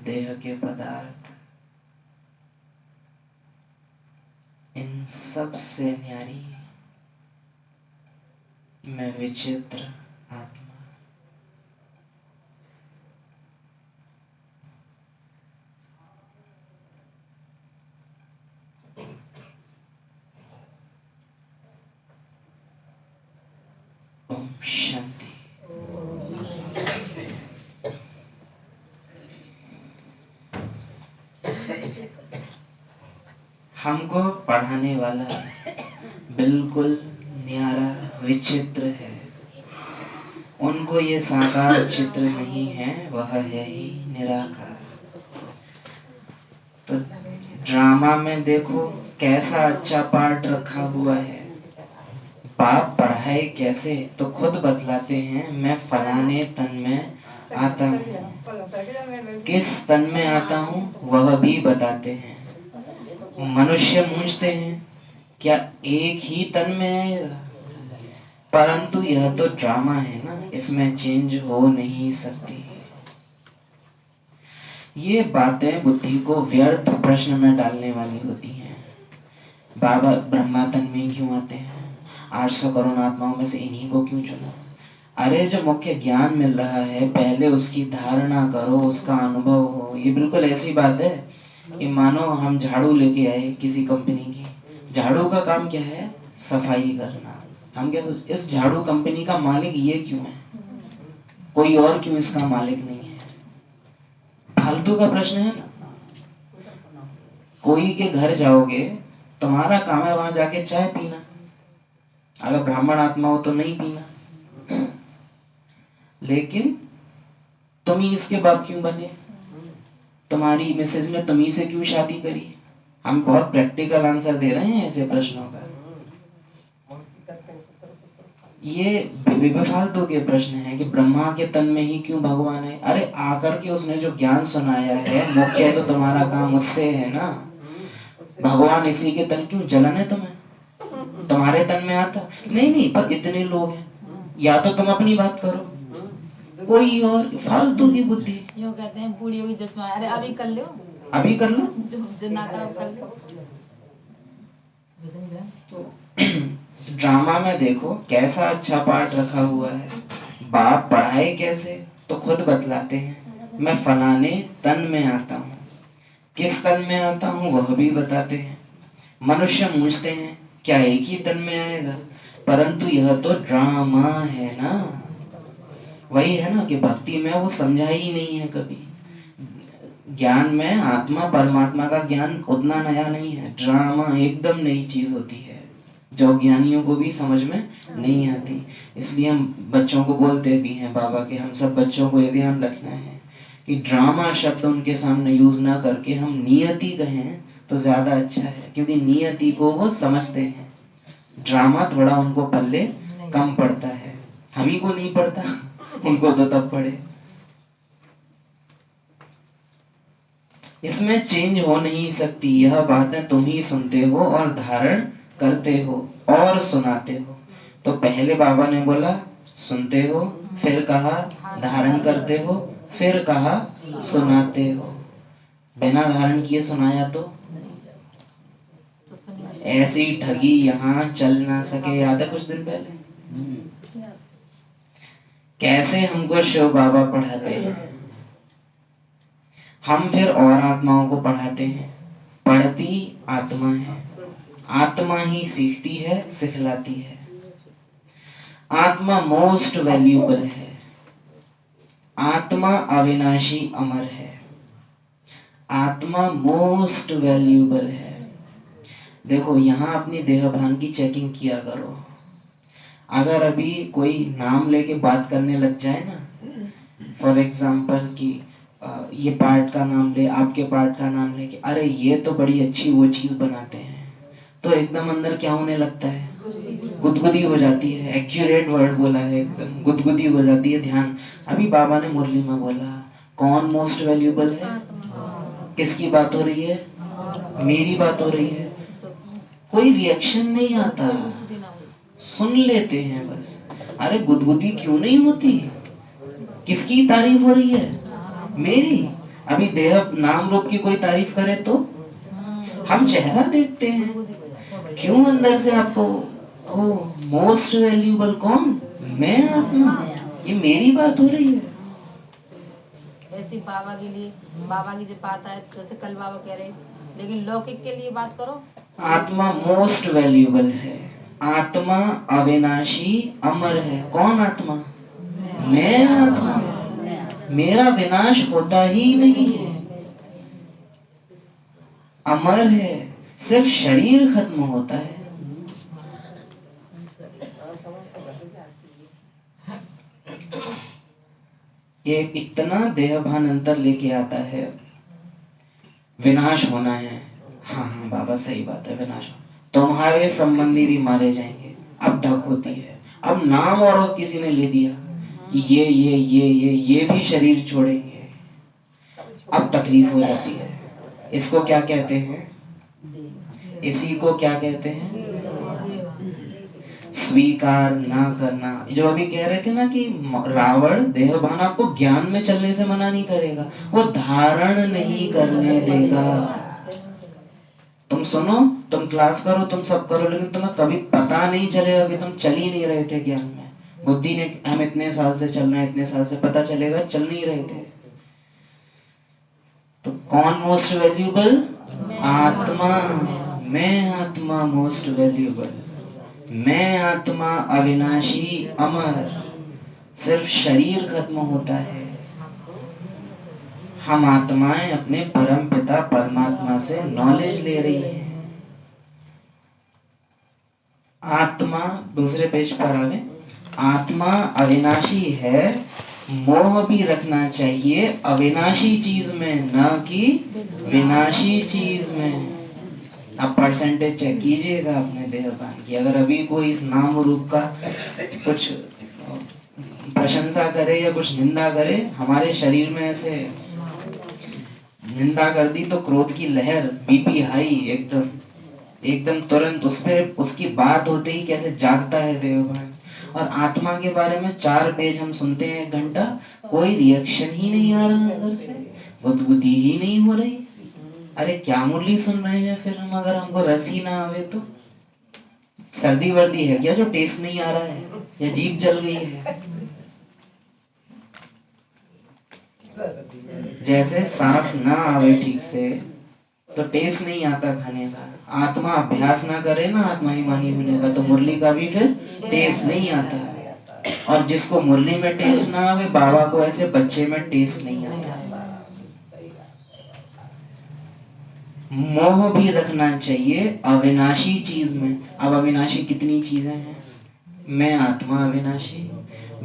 देह के पदार्थ, इन सब से न्यारी मैं विचित्र आत्मा। ओम शांति। हमको पढ़ाने वाला बिल्कुल न्यारा विचित्र है, उनको ये साकार चित्र नहीं है, वह है ही निराकार। तो ड्रामा में देखो कैसा अच्छा पार्ट रखा हुआ है। बाप पढ़ाए कैसे तो खुद बतलाते हैं, मैं फलाने तन में आता हूँ। किस तन में आता हूँ वह भी बताते हैं। मनुष्य पूछते हैं क्या एक ही तन में आएगा, परंतु यह तो ड्रामा है ना, इसमें चेंज हो नहीं सकती। ये बातें बुद्धि को व्यर्थ प्रश्न में डालने वाली होती हैं। बाबा ब्रह्मा तन में क्यों आते हैं, 800 करोड़ आत्माओं में से इन्हीं को क्यों चुना? अरे जो मुख्य ज्ञान मिल रहा है पहले उसकी धारणा करो, उसका अनुभव हो। ये बिल्कुल ऐसी बात है कि मानो हम झाड़ू लेके आए किसी कंपनी की, झाड़ू का काम क्या है? सफाई करना। हम क्या सोच, इस झाड़ू कंपनी का मालिक ये क्यों है, कोई और क्यों इसका मालिक नहीं है? फालतू का प्रश्न है ना। कोई के घर जाओगे, तुम्हारा काम है वहां जाके चाय पीना, अगर ब्राह्मण आत्मा हो तो नहीं पीना, लेकिन तुम ही इसके बाप क्यों बने, तुम्हारी मिसेज ने तुम्ही से क्यों शादी करी? हम बहुत प्रैक्टिकल आंसर दे रहे हैं ऐसे प्रश्नों का। ये बेफालतू के प्रश्न हैं कि ब्रह्मा के तन में ही क्यों भगवान है। अरे आकर के उसने जो ज्ञान सुनाया है, मुख्य तो तुम्हारा काम उससे है ना। भगवान इसी के तन क्यों, जलन है तुम्हें, तुम्हारे तन में आता नहीं? नहीं, पर इतने लोग हैं, या तो तुम अपनी बात करो, कोई और फालतू की बुद्धि। यूँ कहते हैं बूढ़ियों की जब अरे अभी कर लो, अभी कर लो, जो ना करो कर लो। ड्रामा में देखो कैसा अच्छा पार्ट रखा हुआ है। बाप पढ़ाए कैसे तो खुद बतलाते हैं, मैं फलाने तन में आता हूँ, किस तन में आता हूँ वह भी बताते हैं। मनुष्य पूछते हैं क्या एक ही तन में आएगा, परंतु यह तो ड्रामा है ना। वही है ना कि भक्ति में वो समझा ही नहीं है कभी। ज्ञान में आत्मा परमात्मा का ज्ञान उतना नया नहीं है, ड्रामा एकदम नई चीज होती है जो ज्ञानियों को भी समझ में नहीं आती। इसलिए हम बच्चों को बोलते भी हैं बाबा के, हम सब बच्चों को ये ध्यान रखना है कि ड्रामा शब्द उनके सामने यूज ना करके हम नियति कहें तो ज्यादा अच्छा है, क्योंकि नियति को वो समझते हैं, ड्रामा थोड़ा उनको पल्ले कम पड़ता है। हम ही को नहीं पड़ता, उनको तो तब पड़े। इसमें चेंज हो नहीं सकती, यह बातें तुम ही सुनते हो और धारण करते हो और सुनाते हो। तो पहले बाबा ने बोला सुनते हो, फिर कहा धारण करते हो, फिर कहा सुनाते हो। बिना धारण किए सुनाया तो ऐसी ठगी यहाँ चल ना सके। याद है कुछ दिन पहले कैसे हमको शिव बाबा पढ़ाते हैं, हम फिर और आत्माओं को पढ़ाते हैं। पढ़ती आत्मा है, आत्मा ही सीखती है, सिखलाती है। आत्मा मोस्ट वैल्यूएबल है, आत्मा अविनाशी अमर है, आत्मा मोस्ट वैल्यूएबल है। देखो यहाँ अपनी देह भान की चेकिंग किया करो। अगर अभी कोई नाम लेके बात करने लग जाए ना, फॉर एग्जाम्पल कि ये पार्ट का नाम ले, आपके पार्ट का नाम ले कि अरे ये तो बड़ी अच्छी वो चीज बनाते हैं, तो एकदम अंदर क्या होने लगता है, गुदगुदी हो जाती है। एक्यूरेट वर्ड बोला है, एकदम गुदगुदी हो जाती है। ध्यान, अभी बाबा ने मुरली में बोला कौन मोस्ट वैल्यूएबल है, किसकी बात हो रही है, मेरी बात हो रही है। कोई रिएक्शन नहीं आता, सुन लेते हैं बस। अरे गुदगुदी क्यों नहीं होती, किसकी तारीफ हो रही है, मेरी। अभी देह नाम रूप की कोई तारीफ करे तो हम चेहरा देखते हैं, क्यों अंदर से आपको ओ मोस्ट वैल्यूएबल कौन, मैं आत्मा, ये मेरी बात हो रही है। ऐसी बाबा के लिए, बाबा की जब बात आए जैसे कल बाबा कह रहे, लेकिन लौकिक के लिए बात करो। आत्मा मोस्ट वैल्यूएबल है, आत्मा अविनाशी अमर है। कौन आत्मा, मैं आत्मा, मेरा विनाश होता ही नहीं है, अमर है, सिर्फ शरीर खत्म होता है। ये इतना देहभान अंतर लेके आता है। विनाश होना है, हाँ हाँ बाबा सही बात है, विनाश तुम्हारे संबंधी भी मारे जाएंगे। अब धक होती है, अब नाम और किसी ने ले दिया कि ये भी शरीर छोड़ेंगे, अब तकलीफ हो जाती है। इसको क्या कहते हैं, इसी को क्या कहते हैं, स्वीकार ना करना। जो अभी कह रहे थे ना कि रावण देहभान आपको ज्ञान में चलने से मना नहीं करेगा, वो धारण नहीं करने देगा। तुम सुनो, तुम क्लास करो, तुम सब करो, लेकिन तुम्हें कभी पता नहीं चलेगा कि तुम चल ही नहीं रहे थे ज्ञान में। बुद्धि ने हम इतने साल से चल रहे हैं, इतने साल से, पता चलेगा चल नहीं रहे थे। तो कौन मोस्ट वैल्यूएबल, आत्मा, मैं आत्मा मोस्ट वैल्यूएबल। मैं आत्मा अविनाशी अमर, सिर्फ शरीर खत्म होता है। हम आत्माएं अपने परम पिता परमात्मा से नॉलेज ले रही हैं। आत्मा, दूसरे पेज पर आवे, आत्मा अविनाशी है, मोह भी रखना चाहिए अविनाशी चीज में, न कि विनाशी चीज में। अब परसेंटेज चेक कीजिएगा अपने देहपान की। अगर अभी कोई इस नाम रूप का कुछ प्रशंसा करे या कुछ निंदा करे, हमारे शरीर में ऐसे निंदा कर दी तो क्रोध की लहर, बीपी हाई, एकदम एकदम तुरंत उस पे उसकी बात होते ही कैसे जागता है देवभान। और आत्मा के बारे में 4 पेज हम सुनते हैं 1 घंटा, कोई रिएक्शन ही नहीं आ रहा अंदर से, गुदगुदी ही नहीं हो रही। अरे क्या मुरली सुन रहे हैं फिर हम, अगर हमको रस ही ना आवे तो? सर्दी वर्दी है क्या जो टेस्ट नहीं आ रहा है, या जीभ जल गई है? जैसे सांस ना आवे ठीक से तो टेस्ट नहीं आता खाने का। आत्मा अभ्यास ना करे ना आत्माभिमानी होने का, तो मुरली का भी फिर टेस्ट नहीं आता। और जिसको मुरली में टेस्ट ना आवे, बाबा को ऐसे बच्चे में टेस्ट नहीं आता। मोह भी रखना चाहिए अविनाशी चीज में। अब अविनाशी कितनी चीजें हैं? मैं आत्मा अविनाशी,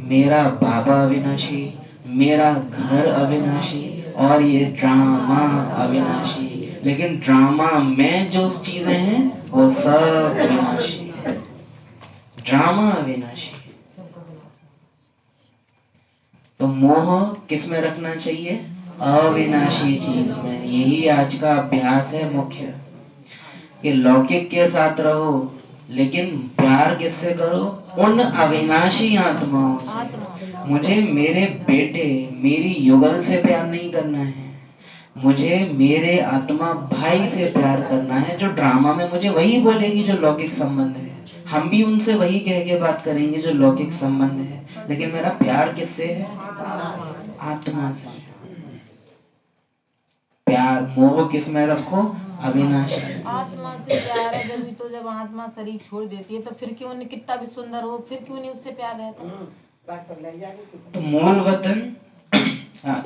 मेरा बाबा अविनाशी, मेरा घर अविनाशी, और ये ड्रामा अविनाशी। लेकिन ड्रामा में जो चीजें हैं वो सब विनाशी है। ड्रामा अविनाशी। तो मोह किस में रखना चाहिए? अविनाशी चीज में। यही आज का अभ्यास है मुख्य, कि लौकिक के साथ रहो लेकिन प्यार किससे करो? उन अविनाशी आत्माओं से। मुझे मेरे बेटे, मेरी युगल से प्यार नहीं करना है, मुझे मेरे आत्मा भाई से प्यार करना है, जो ड्रामा में मुझे वही बोलेगी जो लौकिक संबंध है। हम भी उनसे वही कह के बात करेंगे जो लौकिक संबंध है, लेकिन मेरा प्यार किससे है? आत्मा से। प्यार, मोह किस में रखो? अविनाशी। आत्मा से प्यार है जब भी, तो जब आत्मा शरीर छोड़ देती है तो फिर क्यों नहीं, कितना भी सुंदर हो फिर क्यों नहीं उससे प्यार रहता? तो मूल वतन,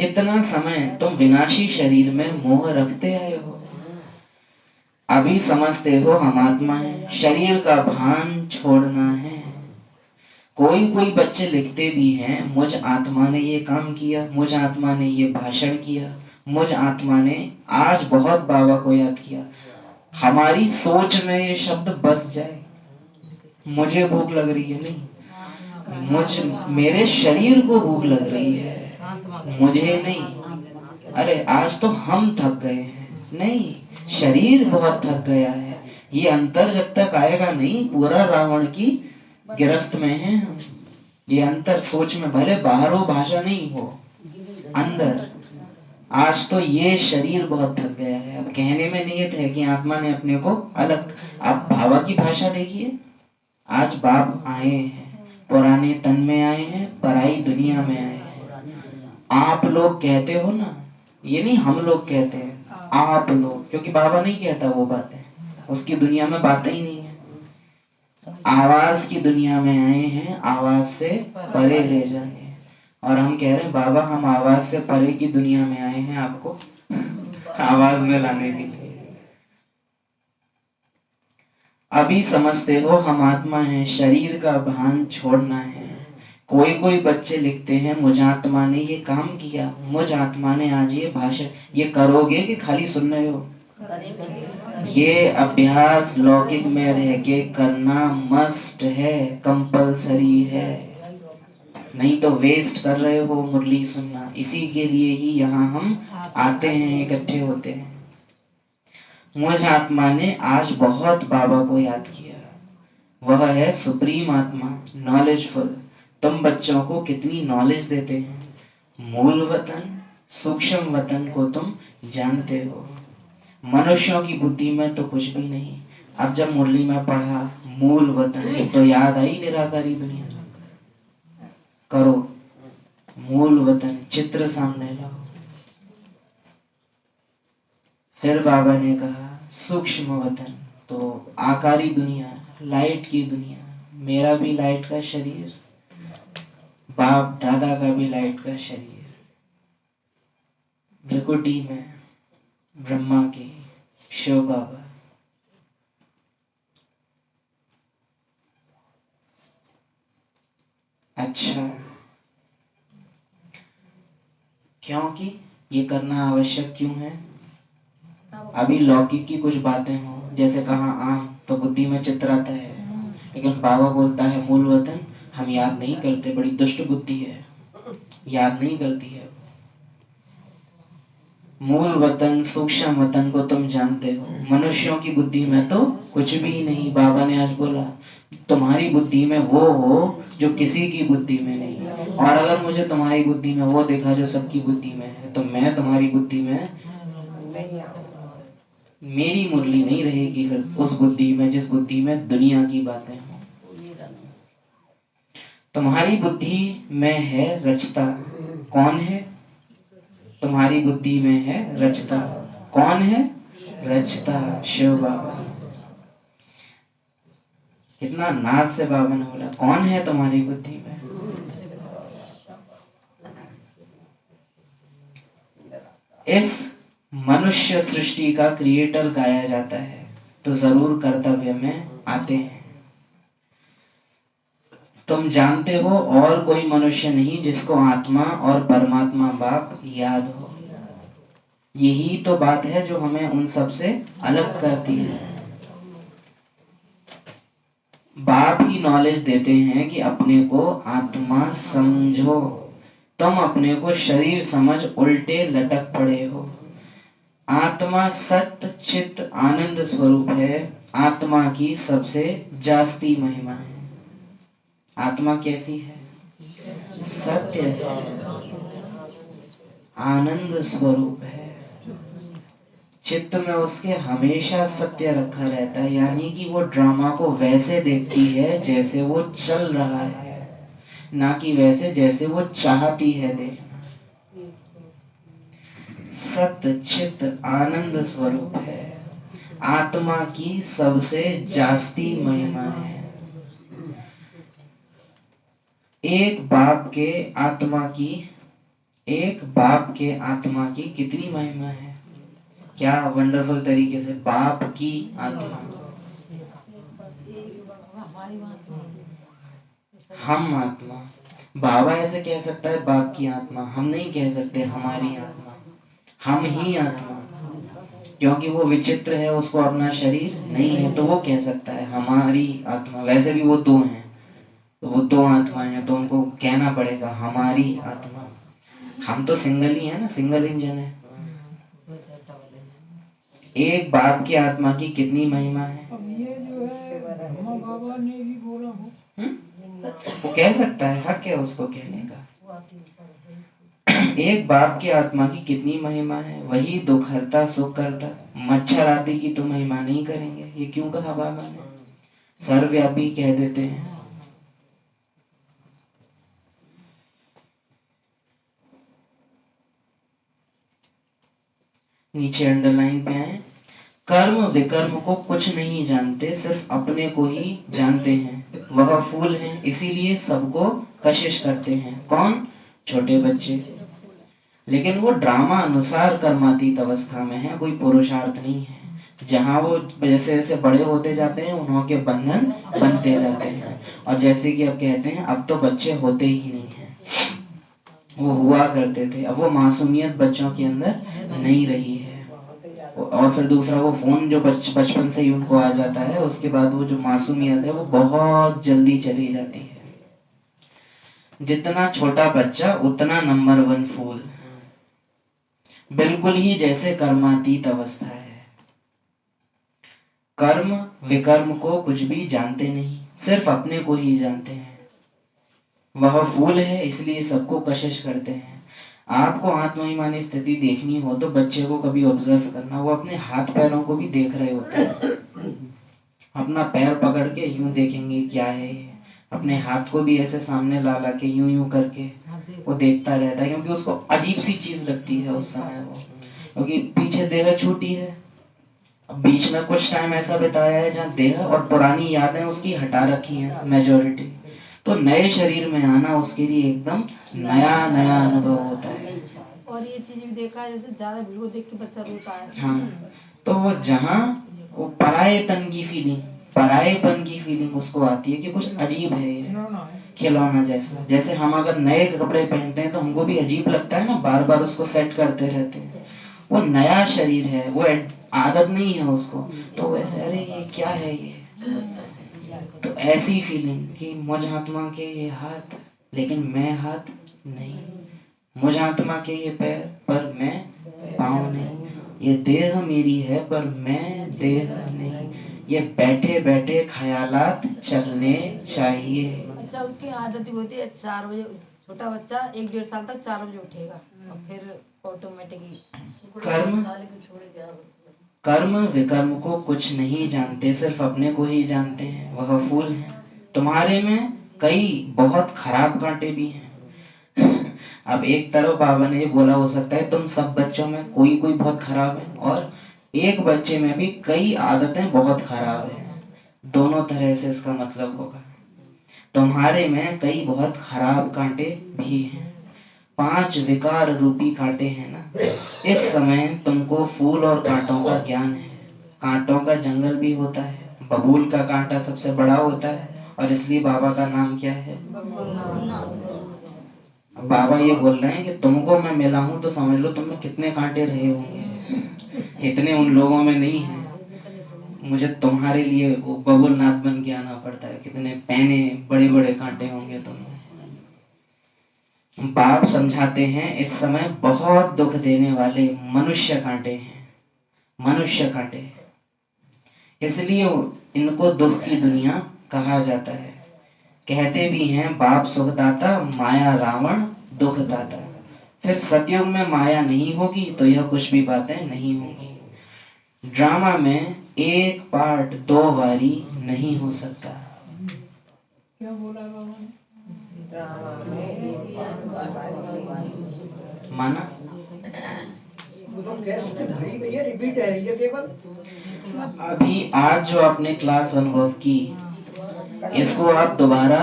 इतना समय तुम विनाशी शरीर में मोह रखते आए हो, अभी समझते हो हम आत्मा है, शरीर का भान छोड़ना है। कोई कोई बच्चे लिखते भी हैं, मुझ आत्मा ने ये काम किया, मुझ आत्मा ने ये भाषण किया, मुझ आत्मा ने आज बहुत बाबा को याद किया। हमारी सोच में ये शब्द बस जाए, मुझे भूख लग रही है नहीं, मेरे शरीर को भूख लग रही है, मुझे नहीं। अरे आज तो हम थक गए हैं, नहीं, शरीर बहुत थक गया है। ये अंतर जब तक आएगा नहीं, पूरा रावण की गिरफ्त में है हम। ये अंतर सोच में, भले बाहर हो भाषा नहीं हो, अंदर आज तो ये शरीर बहुत थक गया है। अब कहने में नियत है कि आत्मा ने अपने को अलग, आप भावा की भाषा देखिए, आज बाप आए हैं, पुराने तन में आए हैं, पराई दुनिया में आए हैं। आप लोग कहते हो ना, ये नहीं हम लोग कहते हैं, आप लोग, क्योंकि बाबा नहीं कहता वो बातें, उसकी दुनिया में बातें ही नहीं है। आवाज की दुनिया में आए हैं, आवाज से परे ले जाने। और हम कह रहे हैं बाबा हम आवाज से परे की दुनिया में आए हैं, आपको आवाज में लाने के लिए। अभी समझते हो हम आत्मा हैं, शरीर का भान छोड़ना है। कोई कोई बच्चे लिखते हैं, मुझ आत्मा ने ये काम किया, मुझ आत्मा ने आज ये भाषण, ये करोगे कि खाली सुन रहे हो? ये अभ्यास लौकिक में रह के करना मस्ट है, कंपलसरी है, नहीं तो वेस्ट कर रहे हो मुरली सुनना। इसी के लिए ही यहाँ हम आते हैं, इकट्ठे होते हैं। मुझ आत्मा ने आज बहुत बाबा को याद किया, वह है सुप्रीम आत्मा, नॉलेजफुल। तुम बच्चों को कितनी नॉलेज देते हैं, मूल वतन सूक्ष्म वतन को तुम जानते हो। मनुष्यों की बुद्धि में तो कुछ भी नहीं। अब जब मुरली में पढ़ा मूल वतन, तो याद आई निराकारी दुनिया। करो मूल वतन, चित्र सामने लाओ। फिर बाबा ने कहा सूक्ष्म वतन, तो आकारी दुनिया, लाइट की दुनिया, मेरा भी लाइट का शरीर, बाप दादा का भी लाइट का शरीर, भ्रकुटी में ब्रह्मा की शिव बाबा। अच्छा, क्योंकि ये करना आवश्यक क्यों है? अभी लौकिक की कुछ बातें हो, जैसे कहा आम तो बुद्धि में चित्र आता है, लेकिन बाबा बोलता है मूल वतन हम याद नहीं करते, बड़ी दुष्ट बुद्धि है, याद नहीं करती है। मूल वतन सूक्ष्म वतन को तुम जानते हो, मनुष्यों की बुद्धि में तो कुछ भी नहीं। बाबा ने आज बोला तुम्हारी बुद्धि में वो हो जो किसी की बुद्धि में नहीं है, और अगर मुझे तुम्हारी बुद्धि में वो देखा जो सबकी बुद्धि में है, तो मैं तुम्हारी बुद्धि में मेरी मुरली नहीं रहेगी फिर उस बुद्धि में जिस बुद्धि में दुनिया की बातें हों। तुम्हारी बुद्धि में है रचता, कौन है? तुम्हारी बुद्धि में है रचता, कौन है? रचता शिव बाबा। कितना नाज से बाबा ने बोला कौन है तुम्हारी बुद्धि में? इस मनुष्य सृष्टि का क्रिएटर गाया जाता है तो जरूर कर्तव्य में आते हैं। तुम जानते हो और कोई मनुष्य नहीं जिसको आत्मा और परमात्मा बाप याद हो। यही तो बात है जो हमें उन सब से अलग करती है। बाप ही नॉलेज देते हैं कि अपने को आत्मा समझो, तुम अपने को शरीर समझ उल्टे लटक पड़े हो। आत्मा सत्य चित्त आनंद स्वरूप है, आत्मा की सबसे जास्ती महिमा है। आत्मा कैसी है? सत्य है, आनंद स्वरूप है, चित्त में उसके हमेशा सत्य रखा रहता है, यानी कि वो ड्रामा को वैसे देखती है जैसे वो चल रहा है, ना कि वैसे जैसे वो चाहती है देखना। सत्य चित्त आनंद स्वरूप है, आत्मा की सबसे जास्ती महिमा है। एक बाप के आत्मा की कितनी महिमा है? क्या वंडरफुल तरीके से बाप की आत्मा, हम आत्मा। बाबा ऐसे कह सकता है बाप की आत्मा, हम नहीं कह सकते हमारी आत्मा, हम ही आत्मा, क्योंकि वो विचित्र है, उसको अपना शरीर नहीं है, तो वो कह सकता है हमारी आत्मा। वैसे भी वो दो हैं, तो वो दो आत्माएं हैं, तो उनको कहना पड़ेगा हमारी आत्मा। हम तो सिंगल ही है ना, सिंगल इंजन है। एक बाप की आत्मा की कितनी महिमा है? अब ये जो है ब्रह्मा बाबा ने भी बोला हो, वो कह सकता है, हक है उसको कहने का। एक बाप की आत्मा की कितनी महिमा है? वही दुख हरता सुख करता। मच्छर आदि की तो महिमा नहीं करेंगे, ये क्यों कहा बाबा ने? सर्वव्यापी कह देते हैं। नीचे अंडरलाइन पे आए, कर्म विकर्म को कुछ नहीं जानते, सिर्फ अपने को ही जानते हैं। वह फूल हैं, इसीलिए सबको कशिश करते हैं। कौन? छोटे बच्चे। लेकिन वो ड्रामा अनुसार कर्मातीत अवस्था में है, कोई पुरुषार्थ नहीं है। जहाँ वो जैसे जैसे बड़े होते जाते हैं उनके बंधन बनते जाते हैं, और जैसे कि अब कहते हैं अब तो बच्चे होते ही नहीं हैं, वो हुआ करते थे, अब वो मासूमियत बच्चों के अंदर नहीं रही है। और फिर दूसरा वो फोन जो बचपन से ही उनको आ जाता है, उसके बाद वो जो मासूमियत है वो बहुत जल्दी चली जाती है। जितना छोटा बच्चा उतना नंबर 1 फूल, बिल्कुल ही जैसे कर्मातीत अवस्था है। कर्म विकर्म को कुछ भी जानते नहीं, सिर्फ अपने को ही जानते हैं। वह फूल है, इसलिए सबको कशिश करते हैं। आपको आत्माभिमानी स्थिति देखनी हो तो बच्चे को कभी ऑब्जर्व करना, वो अपने हाथ पैरों को भी देख रहे होते हैं। अपना पैर पकड़ के यूं देखेंगे क्या है ये, अपने हाथ को भी ऐसे सामने ला ला के यूं यूं करके वो देखता रहता है, क्योंकि उसको अजीब सी चीज लगती है उस समय वो, क्योंकि पीछे देह छूटी है, अब बीच में कुछ टाइम ऐसा बिताया है जहाँ देह और पुरानी यादें उसकी हटा रखी हैं मेजोरिटी, तो नए शरीर में आना उसके लिए एकदम नया नया अनुभव होता है। और ये चीज भी देखा है, जैसे ज्यादा भीड़ को देख के बच्चा रोता है। हाँ, तो वो जहाँ वो परायेपन की फीलिंग, परायेपन की फीलिंग उसको आती है कि कुछ अजीब है ये खिलौना जैसा। जैसे हम अगर नए कपड़े पहनते हैं तो हमको भी अजीब लगता है ना, बार बार उसको सेट करते रहते हैं। वो नया शरीर है, वो आदत नहीं है उसको, तो वैसे अरे ये क्या है ये। तो ऐसी फीलिंग कि मुझ आत्मा के ये हाथ लेकिन मैं हाथ नहीं, मुझ आत्मा के ये पैर पर मैं पाँव नहीं, ये देह मेरी है पर मैं देह नहीं, ये बैठे बैठे ख्यालात चलने चाहिए। अच्छा, उसकी आदत ही होती है 4 बजे, छोटा बच्चा 1-1.5 साल तक 4 बजे उठेगा और फिर ऑटोमेटिकली कर्म कर्म विकर्म को कुछ नहीं जानते, सिर्फ अपने को ही जानते हैं, वह फूल है। तुम्हारे में कई बहुत खराब कांटे भी हैं। अब एक तरफ बाबा ने ये बोला, हो सकता है तुम सब बच्चों में कोई कोई बहुत खराब है और एक बच्चे में भी कई आदतें बहुत खराब हैं। दोनों तरह से इसका मतलब होगा। तुम्हारे में कई बहुत खराब कांटे भी हैं, 5 विकार रूपी कांटे हैं ना। इस समय तुमको फूल और कांटों का ज्ञान है। कांटों का जंगल भी होता है, बबूल का कांटा सबसे बड़ा होता है और इसलिए बाबा का नाम क्या है? बाबा ये बोल रहे हैं कि तुमको मैं मिला हूं तो समझ लो तुम में कितने कांटे रहे होंगे, इतने उन लोगों में नहीं है। मुझे तुम्हारे लिए वो बबुलनाथ बन के आना पड़ता है, कितने पैने बड़े बड़े कांटे होंगे तुम्हें। बाप समझाते हैं इस समय बहुत दुख देने वाले मनुष्य कांटे हैं, मनुष्य कांटे, इसलिए इनको दुख की दुनिया कहा जाता है। कहते भी हैं बाप सुखदाता, माया रावण दुखदाता। फिर सतयुग में माया नहीं होगी तो यह कुछ भी बातें नहीं होगी। ड्रामा में एक पार्ट 2 बारी नहीं हो सकता। क्या बोला बाबा ने? माना रिपीट है ये केवल। अभी आज जो आपने क्लास अनुभव की, इसको आप दोबारा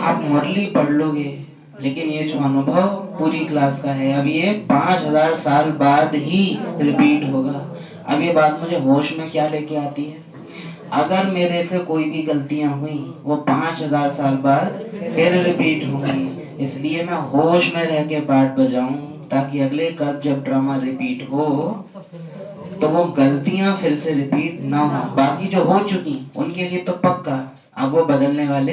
आप मुरली पढ़ लोगे, लेकिन ये जो अनुभव पूरी क्लास का है, अब ये 5000 साल बाद ही रिपीट होगा। अब ये बात मुझे होश में क्या लेके आती है, अगर मेरे से कोई भी गलतियां हुई वो 5000 साल बाद फिर रिपीट होंगी, इसलिए मैं होश में रह के पाठ बजाऊं ताकि अगले कल जब ड्रामा रिपीट हो तो वो गलतियां फिर से रिपीट ना हो। बाकी जो हो चुकी उनके लिए तो पक्का, अब वो बदलने वाले।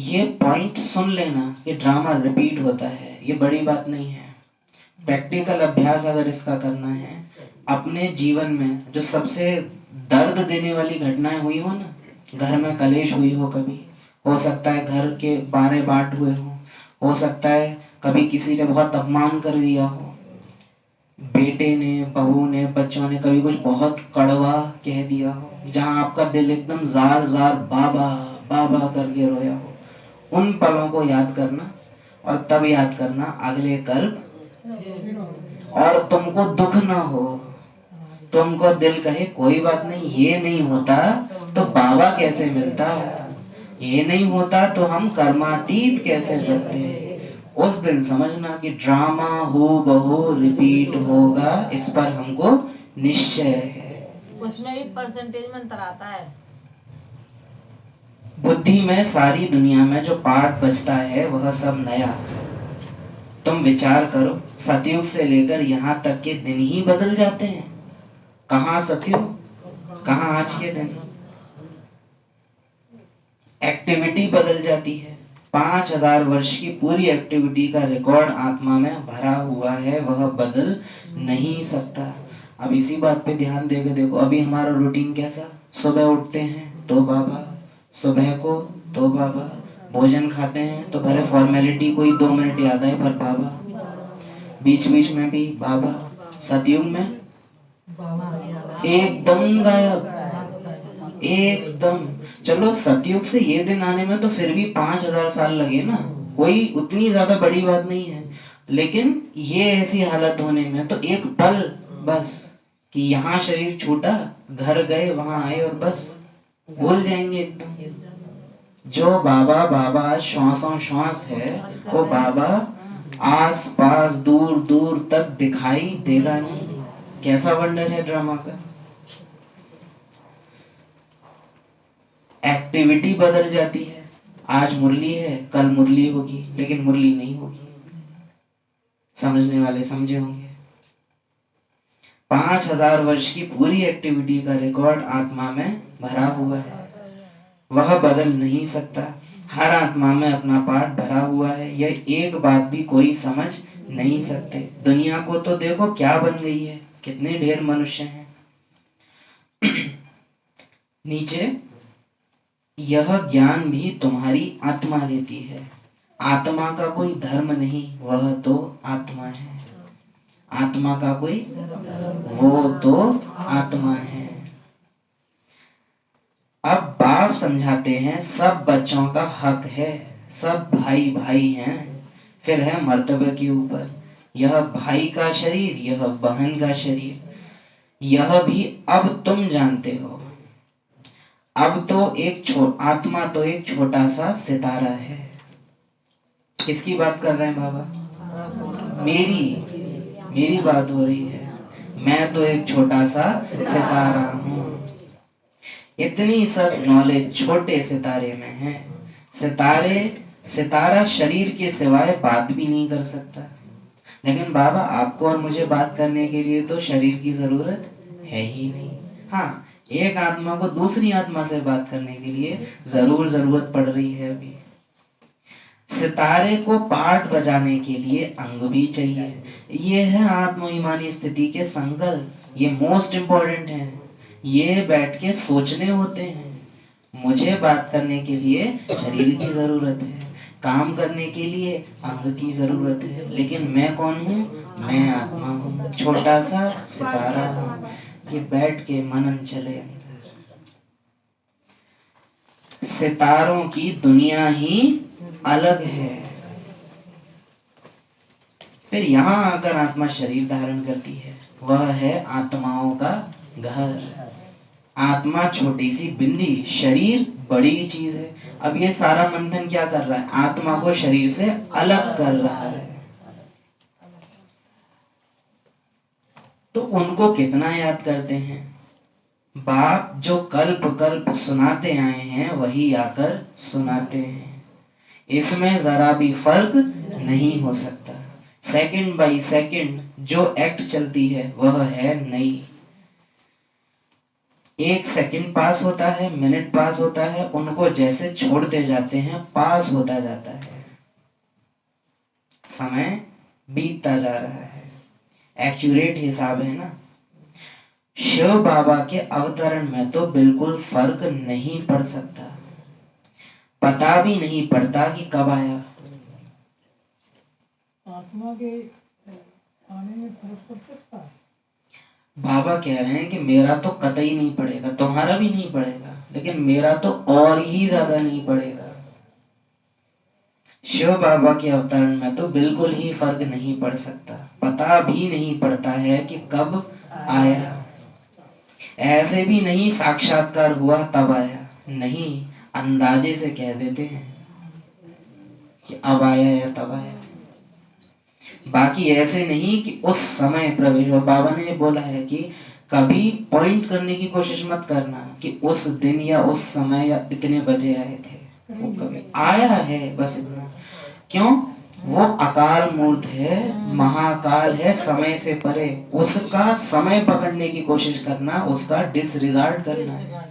ये पॉइंट सुन लेना कि ड्रामा रिपीट होता है, ये बड़ी बात नहीं है। प्रैक्टिकल अभ्यास अगर इसका करना है, अपने जीवन में जो सबसे दर्द देने वाली घटनाएं हुई हो ना, घर में कलेश हुई हो, कभी हो सकता है घर के बारे बांट हुए हो सकता है कभी किसी ने बहुत अपमान कर दिया हो, बेटे ने, बहू ने, बच्चों ने कभी कुछ बहुत कड़वा कह दिया हो, जहां आपका दिल एकदम जार जार बाबा बाबा करके रोया हो, उन पलों को याद करना और तब याद करना अगले कल्प, और तुमको दुख ना हो, तुमको दिल कहे कोई बात नहीं, ये नहीं होता तो बाबा कैसे मिलता, ये नहीं होता तो हम कर्मातीत कैसे करते। उस दिन समझना कि ड्रामा हो बहु रिपीट होगा, इस पर हमको निश्चय है। उसमें भी परसेंटेज में अंतर आता है। बुद्धि में सारी दुनिया में जो पार्ट बचता है वह सब नया। तुम विचार करो, सतयुग से लेकर यहाँ तक के दिन ही बदल जाते हैं। कहाँ सतयुग, कहाँ आज के दिन। एक्टिविटी बदल जाती है। 5000 वर्ष की पूरी एक्टिविटी का रिकॉर्ड आत्मा में भरा हुआ है, वह बदल नहीं सकता। अब इसी बात पे ध्यान देके देखो, अभी हमारा रूटीन कैसा, सुबह उठते हैं तो बाबा, सुबह को तो बाबा, भोजन खाते हैं तो भले फॉर्मेलिटी कोई 2 मिनट याद आए पर बाबा, बीच बीच में भी बाबा। सतयुग में एकदम गायब, एकदम। चलो सतयुग से ये दिन आने में तो फिर भी 5000 साल लगे ना, कोई उतनी ज्यादा बड़ी बात नहीं है, लेकिन ये ऐसी हालत होने में तो एक पल बस, कि यहाँ शरीर छूटा, घर गए, वहां आए और बस भूल जाएंगे एकदम। जो बाबा बाबा श्वासों श्वास है, वो बाबा आस पास दूर दूर तक दिखाई देगा नहीं। कैसा वंडर है ड्रामा का। एक्टिविटी बदल जाती है। आज मुरली है, कल मुरली होगी, लेकिन मुरली नहीं होगी। समझने वाले समझे होंगे। 5000 वर्ष की पूरी एक्टिविटी का रिकॉर्ड आत्मा में भरा हुआ है, वह बदल नहीं सकता। हर आत्मा में अपना पार्ट भरा हुआ है। यह एक बात भी कोई समझ नहीं सकते। दुनिया को तो देखो क्या बन गई है, कितने ढेर मनुष्य हैं। नीचे, यह ज्ञान भी तुम्हारी आत्मा लेती है। आत्मा का कोई धर्म नहीं, वह तो आत्मा है। आत्मा का कोई, वो तो आत्मा है। अब बाप समझाते हैं सब बच्चों का हक है, सब भाई भाई हैं। फिर है मर्तबे के ऊपर, यह भाई का शरीर, यह बहन का शरीर, यह भी अब तुम जानते हो। अब तो आत्मा तो एक छोटा सा सितारा है। किसकी बात कर रहे हैं बाबा? मेरी बात हो रही है। मैं तो एक छोटा सा सितारा हूँ। इतनी सब नॉलेज छोटे सितारे में है। सितारा शरीर के सिवाय बात भी नहीं कर सकता। लेकिन बाबा, आपको और मुझे बात करने के लिए तो शरीर की जरूरत है ही नहीं। हाँ, एक आत्मा को दूसरी आत्मा से बात करने के लिए जरूर जरूरत पड़ रही है। अभी सितारे को पाठ बजाने के लिए अंग भी चाहिए। ये है आत्मईमानी स्थिति के संकल्प। ये मोस्ट इम्पोर्टेंट है। ये बैठ के सोचने होते हैं। मुझे बात करने के लिए शरीर की जरूरत है, काम करने के लिए अंग की जरूरत है। लेकिन मैं कौन हूँ? मैं आत्मा हूँ, छोटा सा सितारा हूँ। ये बैठ के मनन चले अंदर। सितारों की दुनिया ही अलग है। फिर यहाँ आकर आत्मा शरीर धारण करती है। वह है आत्माओं का घर। आत्मा छोटी सी बिंदी, शरीर बड़ी चीज है। अब ये सारा मंथन क्या कर रहा है? आत्मा को शरीर से अलग कर रहा है। तो उनको कितना याद करते हैं? बाप जो कल्प कल्प सुनाते आए हैं, वही आकर सुनाते हैं। इसमें जरा भी फर्क नहीं हो सकता। सेकंड बाय सेकंड जो एक्ट चलती है, वह है नई। 1 सेकंड पास होता है, मिनट पास होता है, उनको जैसे छोड़ते जाते हैं, पास होता जाता है। समय बीतता जा रहा है। एक्यूरेट हिसाब है ना। शिव बाबा के अवतरण में तो बिल्कुल फर्क नहीं पड़ सकता। पता भी नहीं पड़ता कि कब आया। आत्मा के आने में फर्क पड़ सकता है। बाबा कह रहे हैं कि मेरा तो कतई नहीं पड़ेगा, तुम्हारा भी नहीं पड़ेगा, लेकिन मेरा तो और ही ज्यादा नहीं पड़ेगा। शिव बाबा के अवतरण में तो बिल्कुल ही फर्क नहीं पड़ सकता। पता भी नहीं पड़ता है कि कब आया। ऐसे भी नहीं साक्षात्कार हुआ तब आया, नहीं, अंदाजे से कह देते हैं कि अब आया या तब आया। बाकी ऐसे नहीं कि उस समय प्रवेश। और बाबा ने बोला है कि कभी पॉइंट करने की कोशिश मत करना कि उस दिन या उस समय या इतने बजे आए थे। वो कभी आया है, बस इतना। क्यों? वो अकाल मूर्त है, महाकाल है, समय से परे। उसका समय पकड़ने की कोशिश करना, उसका डिसरिगार्ड करना है।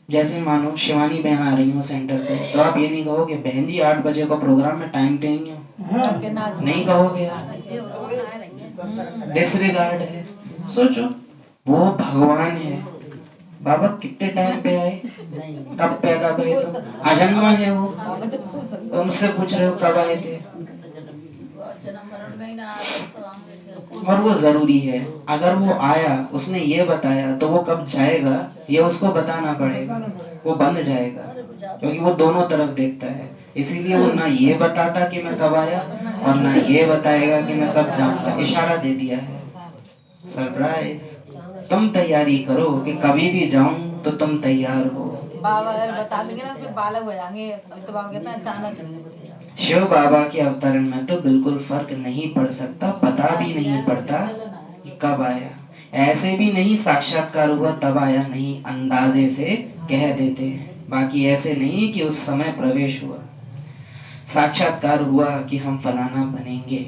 जैसे मानो शिवानी बहन आ रही हो सेंटर पे, तो आप ये नहीं कहोगे बहन जी 8 बजे का प्रोग्राम में टाइम देंगे, नहीं कहोगे। डिसरिगार्ड है। सोचो, वो भगवान है। बाबा कितने टाइम पे आए, कब पैदा भए? तो अजन्मा है वो, तो उनसे पूछ रहे हो कब आए थे। और वो जरूरी है। अगर वो आया, उसने ये बताया, तो वो कब जाएगा ये उसको बताना पड़ेगा। वो बंद जाएगा, क्योंकि वो दोनों तरफ देखता है। इसीलिए वो ना ये बताता कि मैं कब आया, और ना ये बताएगा कि मैं कब जाऊंगा। इशारा दे दिया है। सरप्राइज। तुम तैयारी करो कि कभी भी जाऊं तो तुम तैयार हो। बाबा अगर बता देंगे ना तो फिर बालक हो जाएंगे। अभी तो बाबा कहते हैं अचानक चलने पड़ते हैं। शिव बाबा के अवतरण में तो बिल्कुल फर्क नहीं पड़ सकता, पता भी नहीं पड़ता कि कब आया। ऐसे भी नहीं साक्षात्कार हुआ तब आया, नहीं अंदाजे से कह देते हैं। बाकी ऐसे नहीं कि उस समय प्रवेश हुआ। साक्षात्कार हुआ कि हम फलाना बनेंगे।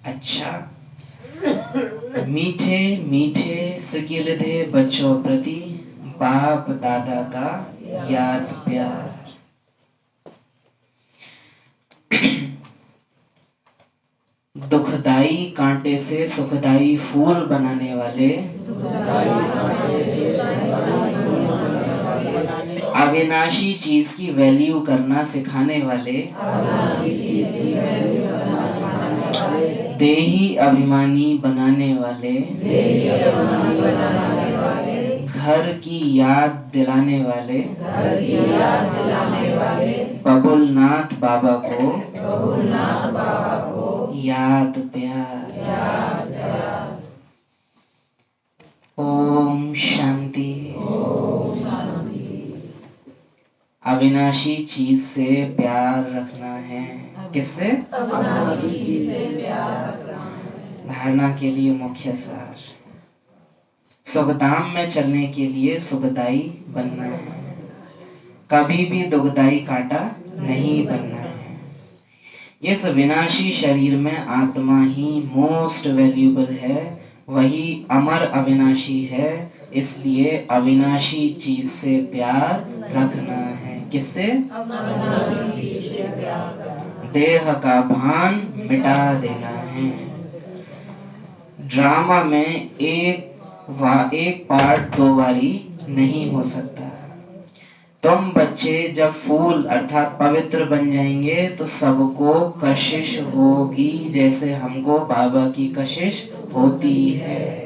अच्छा, मीठे मीठे सिकिलधे बच्चों प्रति बाप दादा का याद प्यार। दुखदाई कांटे से सुखदाई फूल बनाने वाले, अविनाशी चीज की वैल्यू करना सिखाने वाले, देही अभिमानी बनाने वाले, घर की याद दिलाने वाले, बबुलनाथ बाबा को याद प्यार। ओम शांति। अविनाशी चीज से प्यार रखना है। किससे? धारणा के लिए मुख्य सार। सुखधाम में चलने के लिए सुखदाई बनना है, कभी भी दुखदाई कांटा नहीं बनना है। इस विनाशी शरीर में आत्मा ही मोस्ट वैल्यूबल है, वही अमर अविनाशी है। इसलिए अविनाशी चीज से प्यार रखना है। किससे? देह का भान मिटा देना है। ड्रामा में एक पार्ट दो बारी नहीं हो सकता। तुम बच्चे जब फूल अर्थात पवित्र बन जाएंगे तो सबको कशिश होगी, जैसे हमको बाबा की कशिश होती है।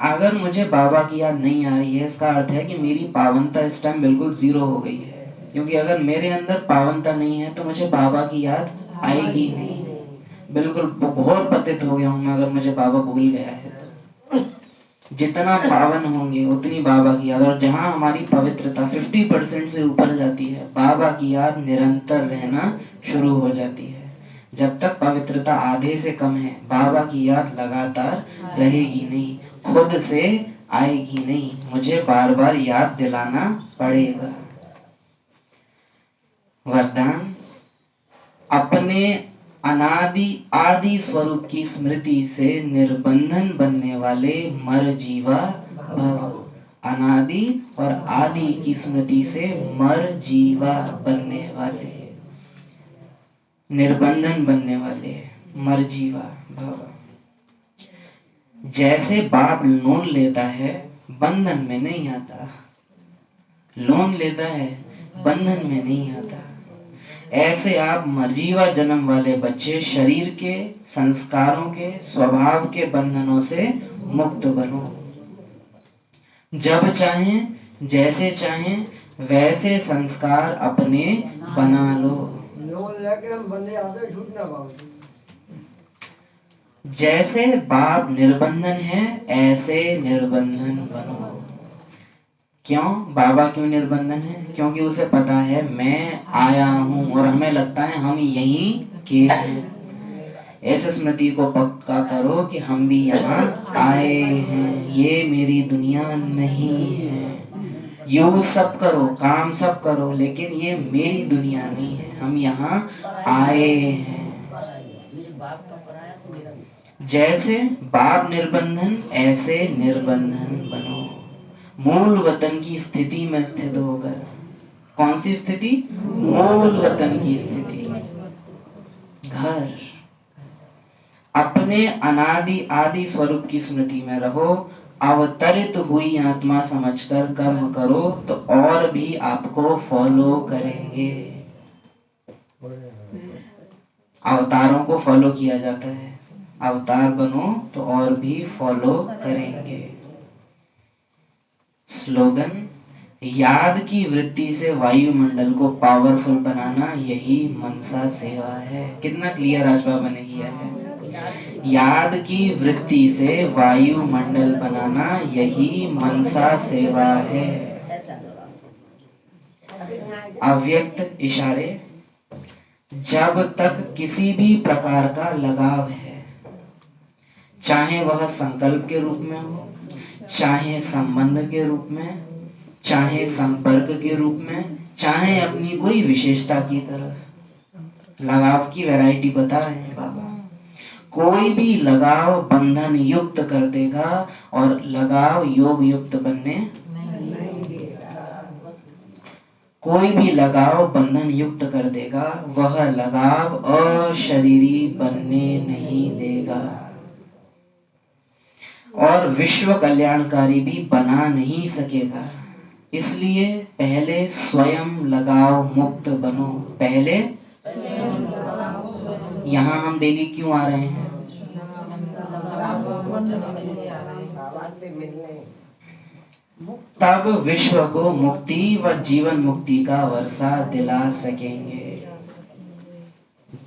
अगर मुझे बाबा की याद नहीं आ रही है, इसका अर्थ है कि मेरी पावनता इस टाइम बिल्कुल जीरो हो गई है। क्योंकि अगर मेरे अंदर पावनता नहीं है तो मुझे बाबा की याद आएगी नहीं। बिल्कुल घोर पतित हो गया हूं मैं अगर मुझे बाबा भूल गया है तो। जितना पावन होंगे उतनी बाबा की याद। और जहां हमारी पवित्रता 50% से ऊपर जाती है, बाबा की याद निरंतर रहना शुरू हो जाती है। जब तक पवित्रता आधे से कम है, बाबा की याद लगातार रहेगी नहीं, खुद से आएगी नहीं, मुझे बार बार याद दिलाना पड़ेगा। वरदान। अपने अनादि आदि स्वरूप की स्मृति से निर्बंधन बनने वाले मर जीवा भव। अनादि और आदि की स्मृति से मर जीवा बनने वाले, निर्बंधन बनने वाले, मर जीवा भव। जैसे बाप लोन लेता है बंधन में नहीं आता, लोन लेता है बंधन में नहीं आता, ऐसे आप मर्जीवा जन्म वाले बच्चे शरीर के संस्कारों के स्वभाव के बंधनों से मुक्त बनो। जब चाहें जैसे चाहें वैसे संस्कार अपने बना लो। जैसे बाप निर्बंधन है ऐसे निर्बंधन बनो। क्यों? बाबा क्यों निर्बंधन है? क्योंकि उसे पता है मैं आया हूं और हमें लगता है हम यहीं के हैं। ऐसे स्मृति को पक्का करो कि हम भी यहाँ आए हैं, ये मेरी दुनिया नहीं है। यूज सब करो, काम सब करो, लेकिन ये मेरी दुनिया नहीं है, हम यहाँ आए हैं। जैसे बाप निर्बंधन ऐसे निर्बंधन बनो। मूल वतन की स्थिति में स्थित होकर। कौन सी स्थिति? मूल वतन की स्थिति। घर। अपने अनादि आदि स्वरूप की स्मृति में रहो। अवतरित हुई आत्मा समझकर कर्म करो तो और भी आपको फॉलो करेंगे। अवतारों को फॉलो किया जाता है, अवतार बनो तो और भी फॉलो करेंगे। स्लोगन। याद की वृत्ति से वायुमंडल को पावरफुल बनाना यही मनसा सेवा है। कितना क्लियर आज बाबा ने किया है। याद की वृत्ति से वायुमंडल बनाना यही मनसा सेवा है। अव्यक्त इशारे, जब तक किसी भी प्रकार का लगाव है, चाहे वह संकल्प के रूप में हो, चाहे संबंध के रूप में, चाहे संपर्क के रूप में, चाहे अपनी कोई विशेषता की तरफ, लगाव की वैरायटी बता रहे हैं बाबा। कोई भी लगाव बंधन युक्त कर देगा और लगाव योग युक्त बनने, कोई भी लगाव बंधन युक्त कर देगा, वह लगाव अशरीरी बनने नहीं देगा और विश्व कल्याणकारी भी बना नहीं सकेगा। इसलिए पहले स्वयं लगाव मुक्त बनो। पहले यहाँ हम डेली क्यों आ रहे हैं? तब विश्व को मुक्ति व जीवन मुक्ति का वर्षा दिला सकेंगे।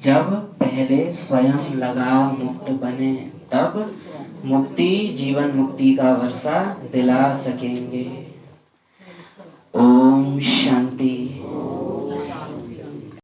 जब पहले स्वयं लगाव मुक्त बने तब मुक्ति जीवन मुक्ति का वर्षा दिला सकेंगे। ओम शांति।